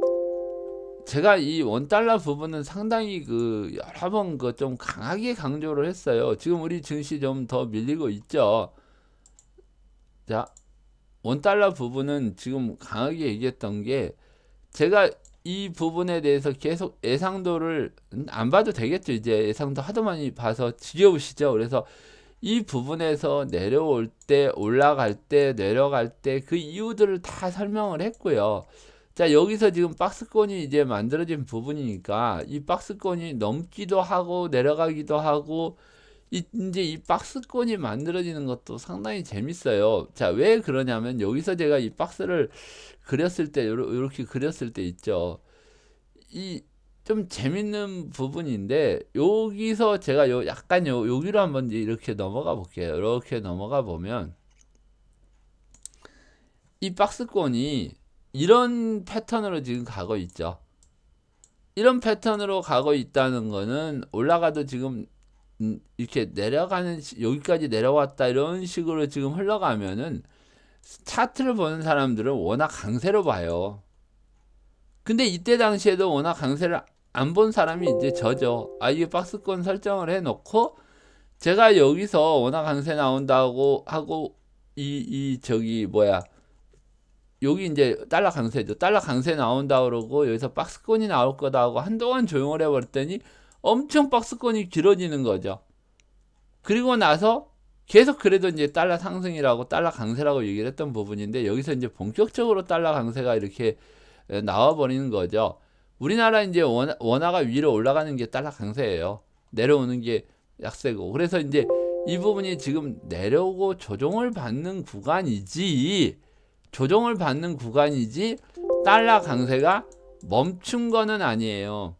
Speaker 1: 제가 이 원달러 부분은 상당히 그 여러 번 그 좀 강하게 강조를 했어요. 지금 우리 증시 좀 더 밀리고 있죠. 자, 원달러 부분은 지금 강하게 얘기했던 게, 제가 이 부분에 대해서 계속 예상도를 안 봐도 되겠죠. 이제 예상도 하도 많이 봐서 지겨우시죠. 그래서 이 부분에서 내려올 때, 올라갈 때, 내려갈 때 그 이유들을 다 설명을 했고요. 자, 여기서 지금 박스권이 이제 만들어진 부분이니까 이 박스권이 넘기도 하고 내려가기도 하고, 이제 이 박스권이 만들어지는 것도 상당히 재밌어요. 자, 왜 그러냐면 여기서 제가 이 박스를 그렸을 때, 이렇게 그렸을 때 있죠. 이 좀 재밌는 부분인데, 여기서 제가 약간 여기로 한번 이렇게 넘어가 볼게요. 이렇게 넘어가 보면 이 박스권이 이런 패턴으로 지금 가고 있죠. 이런 패턴으로 가고 있다는 거는 올라가도 지금 이렇게 내려가는, 여기까지 내려왔다 이런 식으로 지금 흘러가면은 차트를 보는 사람들은 워낙 강세로 봐요. 근데 이때 당시에도 워낙 강세를 안 본 사람이 이제 저죠. 아, 이게 박스권 설정을 해 놓고 제가 여기서 워낙 강세 나온다고 하고, 저기 뭐야, 여기 이제 달러 강세죠. 달러 강세 나온다 그러고 여기서 박스권이 나올 거다 하고 한동안 조용을 해버렸더니 엄청 박스권이 길어지는 거죠. 그리고 나서 계속 그래도 이제 달러 상승이라고, 달러 강세라고 얘기를 했던 부분인데, 여기서 이제 본격적으로 달러 강세가 이렇게 나와 버리는 거죠. 우리나라 이제 원화가 위로 올라가는 게 달러 강세예요. 내려오는 게 약세고. 그래서 이제 이 부분이 지금 내려오고 조정을 받는 구간이지, 달러 강세가 멈춘 거는 아니에요.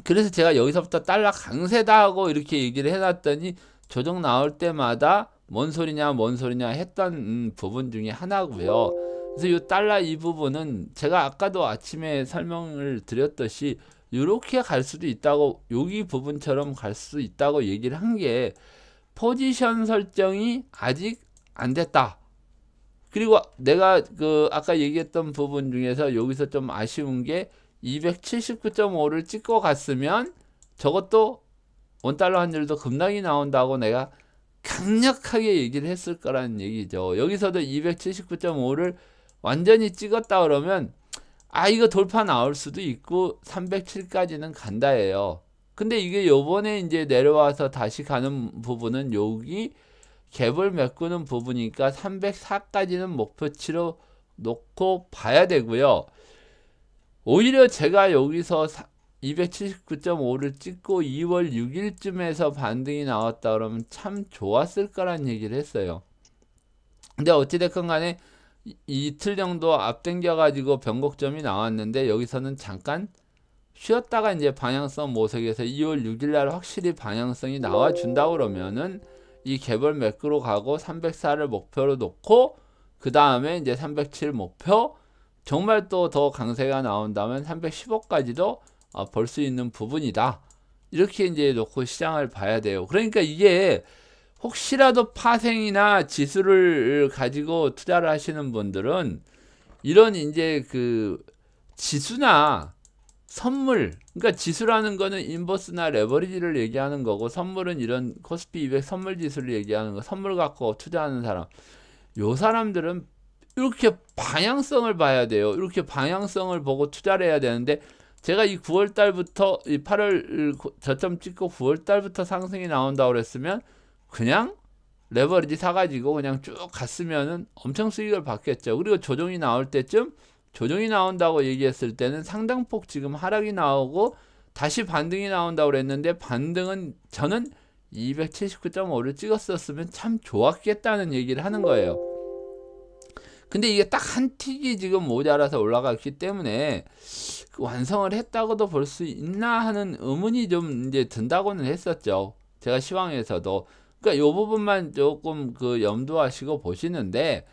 Speaker 1: 그래서 제가 여기서부터 달러 강세다 하고 이렇게 얘기를 해놨더니 조정 나올 때마다 뭔 소리냐 했던 부분 중에 하나고요. 그래서 이 달러 이 부분은 제가 아까도 아침에 설명을 드렸듯이 이렇게 갈 수도 있다고, 여기 부분처럼 갈 수 있다고 얘기를 한 게, 포지션 설정이 아직 안 됐다. 그리고 내가 그 아까 얘기했던 부분 중에서 여기서 좀 아쉬운 게 279.5를 찍고 갔으면 저것도 원달러 환율도 급락이 나온다고 내가 강력하게 얘기를 했을 거라는 얘기죠. 여기서도 279.5를 완전히 찍었다 그러면 아, 이거 돌파 나올 수도 있고 307까지는 간다예요. 근데 이게 요번에 이제 내려와서 다시 가는 부분은 여기 갭을 메꾸는 부분이니까 304까지는 목표치로 놓고 봐야 되고요. 오히려 제가 여기서 279.5를 찍고 2월 6일쯤에서 반등이 나왔다 그러면 참 좋았을 거란 얘기를 했어요. 근데 어찌됐건 간에 이틀 정도 앞당겨 가지고 변곡점이 나왔는데, 여기서는 잠깐 쉬었다가 이제 방향성 모색에서 2월 6일날 확실히 방향성이 나와준다 그러면은 이 갭을 매끄러 가고 304를 목표로 놓고, 그 다음에 이제 307 목표, 정말 또 더 강세가 나온다면 315까지도 볼 수 있는 부분이다. 이렇게 이제 놓고 시장을 봐야 돼요. 그러니까 이게 혹시라도 파생이나 지수를 가지고 투자를 하시는 분들은 이런 이제 그 지수나 선물, 그러니까 지수라는 거는 인버스나 레버리지를 얘기하는 거고, 선물은 이런 코스피 200 선물 지수를 얘기하는 거, 선물 갖고 투자하는 사람, 요 사람들은 이렇게 방향성을 봐야 돼요. 이렇게 방향성을 보고 투자를 해야 되는데, 제가 이 9월 달부터 이 8월 저점 찍고 9월 달부터 상승이 나온다고 그랬으면 그냥 레버리지 사가지고 그냥 쭉 갔으면은 엄청 수익을 받겠죠. 그리고 조정이 나올 때쯤, 조정이 나온다고 얘기했을 때는 상당폭 지금 하락이 나오고 다시 반등이 나온다고 그랬는데, 반등은 저는 279.5를 찍었었으면 참 좋았겠다는 얘기를 하는 거예요. 근데 이게 딱 한 틱이 지금 모자라서 올라갔기 때문에 완성을 했다고도 볼 수 있나 하는 의문이 좀 이제 든다고는 했었죠. 제가 시황에서도. 그러니까 요 부분만 조금 그 염두하시고 보시는데,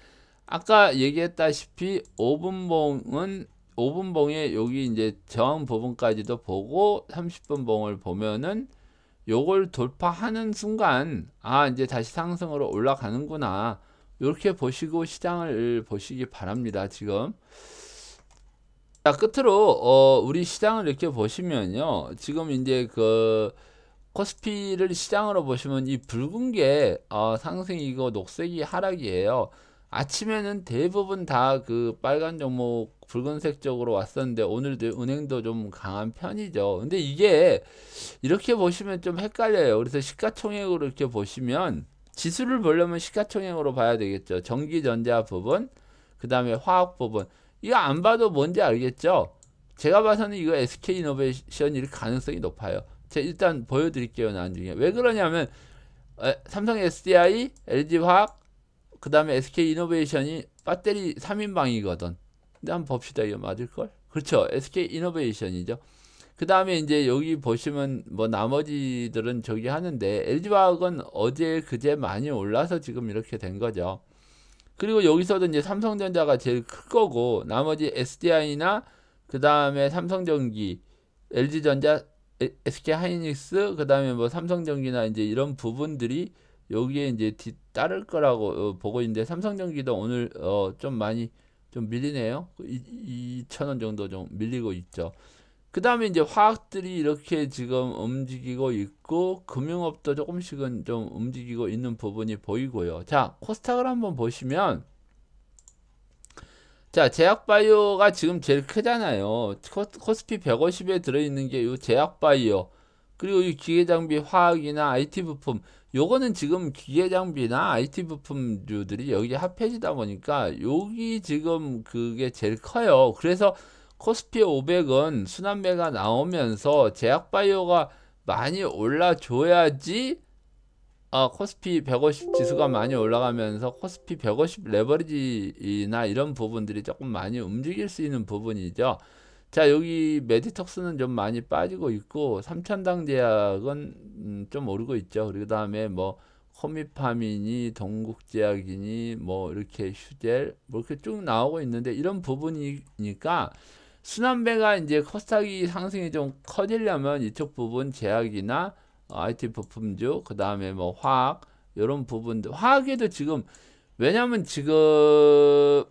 Speaker 1: 아까 얘기했다시피 5분 봉에 여기 이제 저항 부분까지도 보고 30분 봉을 보면은 요걸 돌파하는 순간 아, 이제 다시 상승으로 올라가는구나, 이렇게 보시고 시장을 보시기 바랍니다. 지금 자, 끝으로 우리 시장을 이렇게 보시면요. 지금 이제 그 코스피를 시장으로 보시면 이 붉은 게 상승이고 녹색이 하락이에요. 아침에는 대부분 다 그 빨간 종목 붉은색 쪽으로 왔었는데 오늘도 은행도 좀 강한 편이죠. 근데 이게 이렇게 보시면 좀 헷갈려요. 그래서 시가총액으로 이렇게 보시면 지수를 보려면 시가총액으로 봐야 되겠죠. 전기전자 부분, 그 다음에 화학 부분. 이거 안 봐도 뭔지 알겠죠? 제가 봐서는 이거 SK이노베이션일 가능성이 높아요. 제가 일단 보여드릴게요. 나중에. 왜 그러냐면 삼성 SDI, LG화학, 그 다음에 SK이노베이션이 배터리 3인방이거든. 근데 한번 봅시다. 이거 맞을걸? 그렇죠. SK이노베이션이죠. 그 다음에 이제 여기 보시면 뭐 나머지들은 저기 하는데 LG화학은 어제 그제 많이 올라서 지금 이렇게 된 거죠. 그리고 여기서도 이제 삼성전자가 제일 클 거고 나머지 SDI나 그 다음에 삼성전기, LG전자, SK하이닉스, 그 다음에 뭐 삼성전기나 이제 이런 부분들이 여기에 이제 뒤따를 거라고 보고 있는데 삼성전기도 오늘 좀 많이 좀 밀리네요. 2,000원 정도 좀 밀리고 있죠. 그 다음에 이제 화학들이 이렇게 지금 움직이고 있고 금융업도 조금씩은 좀 움직이고 있는 부분이 보이고요. 자, 코스닥을 한번 보시면 자, 제약바이오가 지금 제일 크잖아요. 코스피 150에 들어있는 게 이 제약바이오, 그리고 이 기계장비, 화학이나 IT 부품, 요거는 지금 기계장비나 IT 부품주들이 여기 합해지다 보니까 여기 지금 그게 제일 커요. 그래서 코스피 500은 순환매가 나오면서 제약바이오가 많이 올라줘야지 코스피 150 지수가 많이 올라가면서 코스피 150 레버리지나 이런 부분들이 조금 많이 움직일 수 있는 부분이죠. 자, 여기 메디톡스는 좀 많이 빠지고 있고 삼천당 제약은 좀 오르고 있죠. 그리고 다음에 뭐 코미파민이, 동국제약이니 뭐 이렇게 휴젤 뭐 이렇게 쭉 나오고 있는데 이런 부분이니까 순환배가 이제 코스닥이 상승이 좀 커지려면 이쪽 부분 제약이나 IT 부품주, 그 다음에 뭐 화학 이런 부분들, 화학에도 지금 왜냐면 지금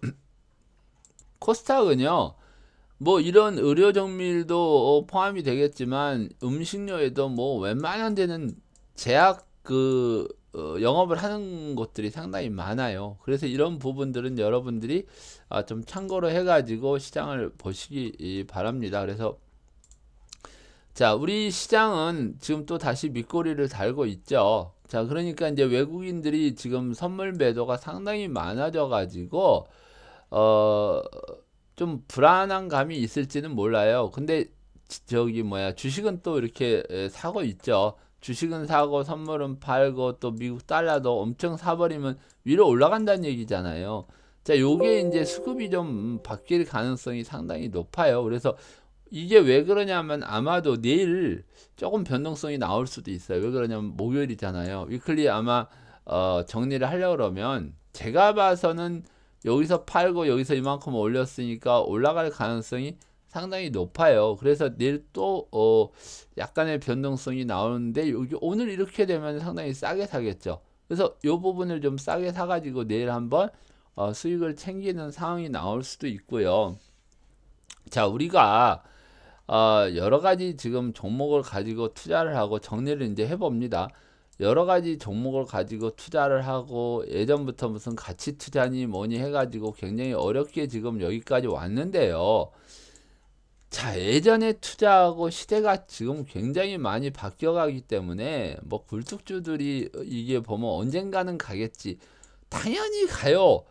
Speaker 1: 코스닥은요 뭐 이런 의료 정밀도 포함이 되겠지만 음식료에도 뭐 웬만한 데는 제약 그 영업을 하는 곳들이 상당히 많아요. 그래서 이런 부분들은 여러분들이 좀 참고로 해가지고 시장을 보시기 바랍니다. 그래서 자, 우리 시장은 지금 또 다시 밑꼬리를 달고 있죠. 자, 그러니까 이제 외국인들이 지금 선물 매도가 상당히 많아져 가지고 어, 좀 불안한 감이 있을지는 몰라요. 근데 저기 뭐야, 주식은 또 이렇게 사고 있죠. 주식은 사고 선물은 팔고 또 미국 달러도 엄청 사버리면 위로 올라간다는 얘기잖아요. 자, 요게 이제 수급이 좀 바뀔 가능성이 상당히 높아요. 그래서 이게 왜 그러냐면 아마도 내일 조금 변동성이 나올 수도 있어요. 왜 그러냐면 목요일이잖아요. 위클리 아마 정리를 하려고 그러면 제가 봐서는 여기서 팔고 여기서 이만큼 올렸으니까 올라갈 가능성이 상당히 높아요. 그래서 내일 또 약간의 변동성이 나오는데 여기 오늘 이렇게 되면 상당히 싸게 사겠죠. 그래서 이 부분을 좀 싸게 사가지고 내일 한번 수익을 챙기는 상황이 나올 수도 있고요. 자, 우리가 여러 가지 지금 종목을 가지고 투자를 하고 정리를 이제 해봅니다. 여러 가지 종목을 가지고 투자를 하고 예전부터 무슨 가치 투자니 뭐니 해가지고 굉장히 어렵게 지금 여기까지 왔는데요. 자, 예전에 투자하고 시대가 지금 굉장히 많이 바뀌어가기 때문에 뭐 굴뚝주들이 이게 보면 언젠가는 가겠지. 당연히 가요.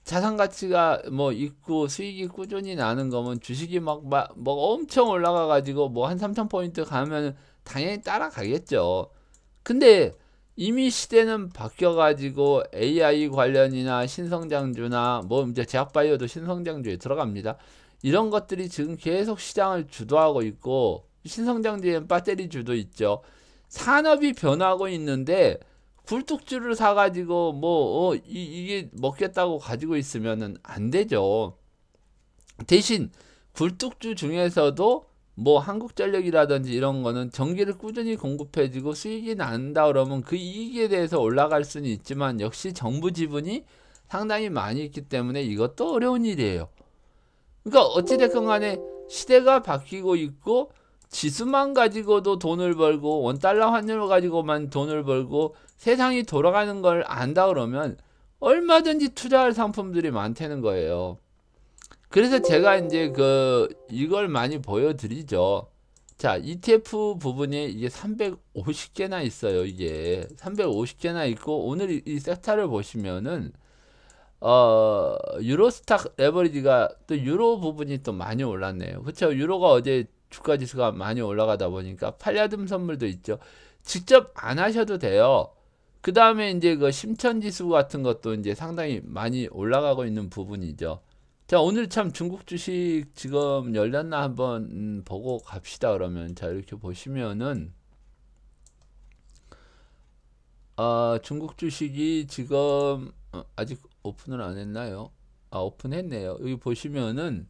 Speaker 1: 자산 가치가 뭐 있고 수익이 꾸준히 나는 거면 주식이 뭐 엄청 올라가 가지고 뭐 한 3,000포인트 가면 당연히 따라가겠죠. 근데 이미 시대는 바뀌어 가지고 AI 관련이나 신성장주나 뭐 이제 제약바이오도 신성장주에 들어갑니다. 이런 것들이 지금 계속 시장을 주도하고 있고 신성장주엔 배터리주도 있죠. 산업이 변하고 있는데 굴뚝주를 사가지고 뭐 이게 먹겠다고 가지고 있으면은 안 되죠. 대신 굴뚝주 중에서도 뭐 한국전력이라든지 이런 거는 전기를 꾸준히 공급해주고 수익이 난다 그러면 그 이익에 대해서 올라갈 수는 있지만 역시 정부 지분이 상당히 많이 있기 때문에 이것도 어려운 일이에요. 그러니까 어찌됐건 간에 시대가 바뀌고 있고 지수만 가지고도 돈을 벌고 원달러 환율을 가지고만 돈을 벌고 세상이 돌아가는 걸 안다 그러면 얼마든지 투자할 상품들이 많다는 거예요. 그래서 제가 이제 이걸 많이 보여드리죠. 자, ETF 부분이 이게 350개나 있어요. 이게 350개나 있고 오늘 이 섹터를 보시면은 유로스탁 레버리지가 또 유로 부분이 또 많이 올랐네요. 그렇죠? 유로가 어제 주가 지수가 많이 올라가다 보니까 팔야듬 선물도 있죠. 직접 안 하셔도 돼요. 그 다음에 이제 심천 지수 같은 것도 이제 상당히 많이 올라가고 있는 부분이죠. 자, 오늘 참 중국 주식 지금 열렸나 한번 보고 갑시다. 그러면 자, 이렇게 보시면은 중국 주식이 지금 아직 오픈을 안 했나요? 오픈했네요. 여기 보시면은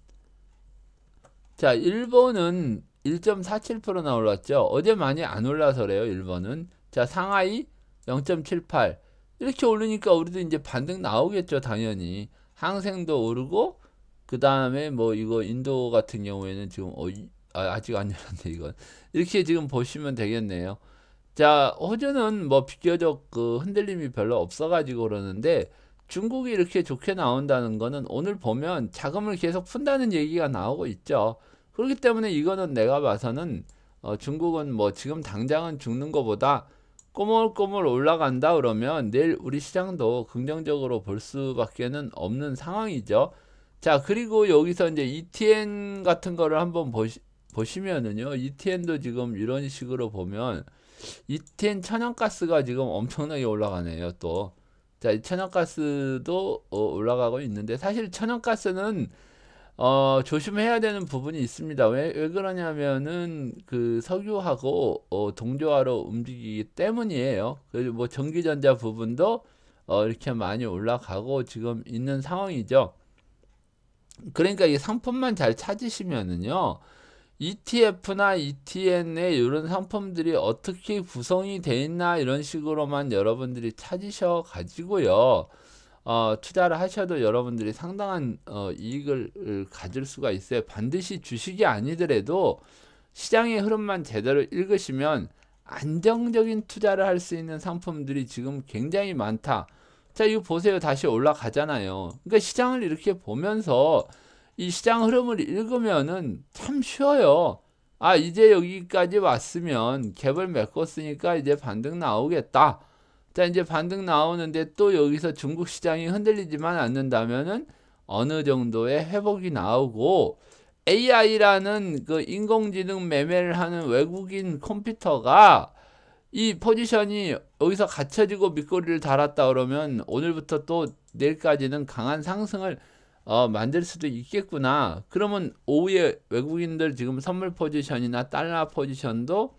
Speaker 1: 자, 일본은 1.47%나 올랐죠. 어제 많이 안 올라서 그래요. 일본은. 자, 상하이 0.78 이렇게 오르니까 우리도 이제 반등 나오겠죠. 당연히 항생도 오르고 그 다음에 뭐 이거 인도 같은 경우에는 지금 아직 안 열렸네. 이건 이렇게 지금 보시면 되겠네요. 자, 호주는 뭐 비교적 흔들림이 별로 없어가지고 그러는데 중국이 이렇게 좋게 나온다는 거는 오늘 보면 자금을 계속 푼다는 얘기가 나오고 있죠. 그렇기 때문에 이거는 내가 봐서는 중국은 뭐 지금 당장은 죽는 것보다 꼬물꼬물 올라간다 그러면 내일 우리 시장도 긍정적으로 볼 수밖에는 없는 상황이죠. 자, 그리고 여기서 이제 ETN 같은 거를 한번 보시면은요. ETN도 지금 이런 식으로 보면 ETN 천연가스가 지금 엄청나게 올라가네요. 또. 자, 이 천연가스도 올라가고 있는데 사실 천연가스는 조심해야 되는 부분이 있습니다. 왜 그러냐면은 석유하고 동조화로 움직이기 때문이에요. 그리고 뭐 전기전자 부분도 이렇게 많이 올라가고 지금 있는 상황이죠. 그러니까 이 상품만 잘 찾으시면은요. ETF나 ETN에 이런 상품들이 어떻게 구성이 돼 있나 이런 식으로만 여러분들이 찾으셔 가지고요. 투자를 하셔도 여러분들이 상당한 이익을 가질 수가 있어요. 반드시 주식이 아니더라도 시장의 흐름만 제대로 읽으시면 안정적인 투자를 할 수 있는 상품들이 지금 굉장히 많다. 자, 이거 보세요. 다시 올라가잖아요. 그러니까 시장을 이렇게 보면서 이 시장 흐름을 읽으면은 참 쉬워요. 이제 여기까지 왔으면 갭을 메꿨으니까 이제 반등 나오겠다. 자, 이제 반등 나오는데 또 여기서 중국 시장이 흔들리지만 않는다면은 어느 정도의 회복이 나오고 AI라는 인공지능 매매를 하는 외국인 컴퓨터가 이 포지션이 여기서 갇혀지고 밑꼬리를 달았다 그러면 오늘부터 또 내일까지는 강한 상승을 만들 수도 있겠구나. 그러면 오후에 외국인들 지금 선물 포지션이나 달러 포지션도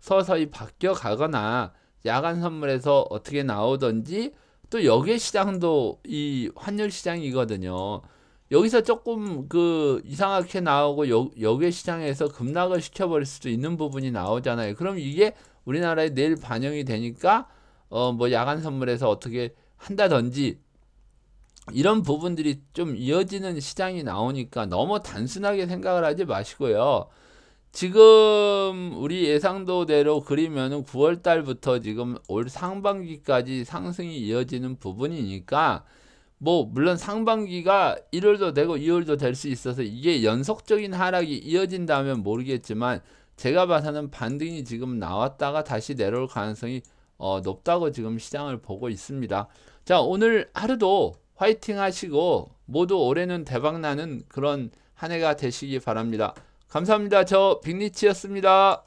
Speaker 1: 서서히 바뀌어 가거나 야간 선물에서 어떻게 나오던지 또 역외 시장도 이 환율 시장이거든요. 여기서 조금 이상하게 나오고 역외 시장에서 급락을 시켜버릴 수도 있는 부분이 나오잖아요. 그럼 이게 우리나라에 내일 반영이 되니까 뭐 야간 선물에서 어떻게 한다든지 이런 부분들이 좀 이어지는 시장이 나오니까 너무 단순하게 생각을 하지 마시고요. 지금 우리 예상도대로 그리면은 9월 달부터 지금 올 상반기까지 상승이 이어지는 부분이니까 뭐 물론 상반기가 1월도 되고 2월도 될 수 있어서 이게 연속적인 하락이 이어진다면 모르겠지만 제가 봐서는 반등이 지금 나왔다가 다시 내려올 가능성이 높다고 지금 시장을 보고 있습니다. 자, 오늘 하루도 화이팅 하시고 모두 올해는 대박나는 그런 한 해가 되시기 바랍니다. 감사합니다. 저 빅리치였습니다.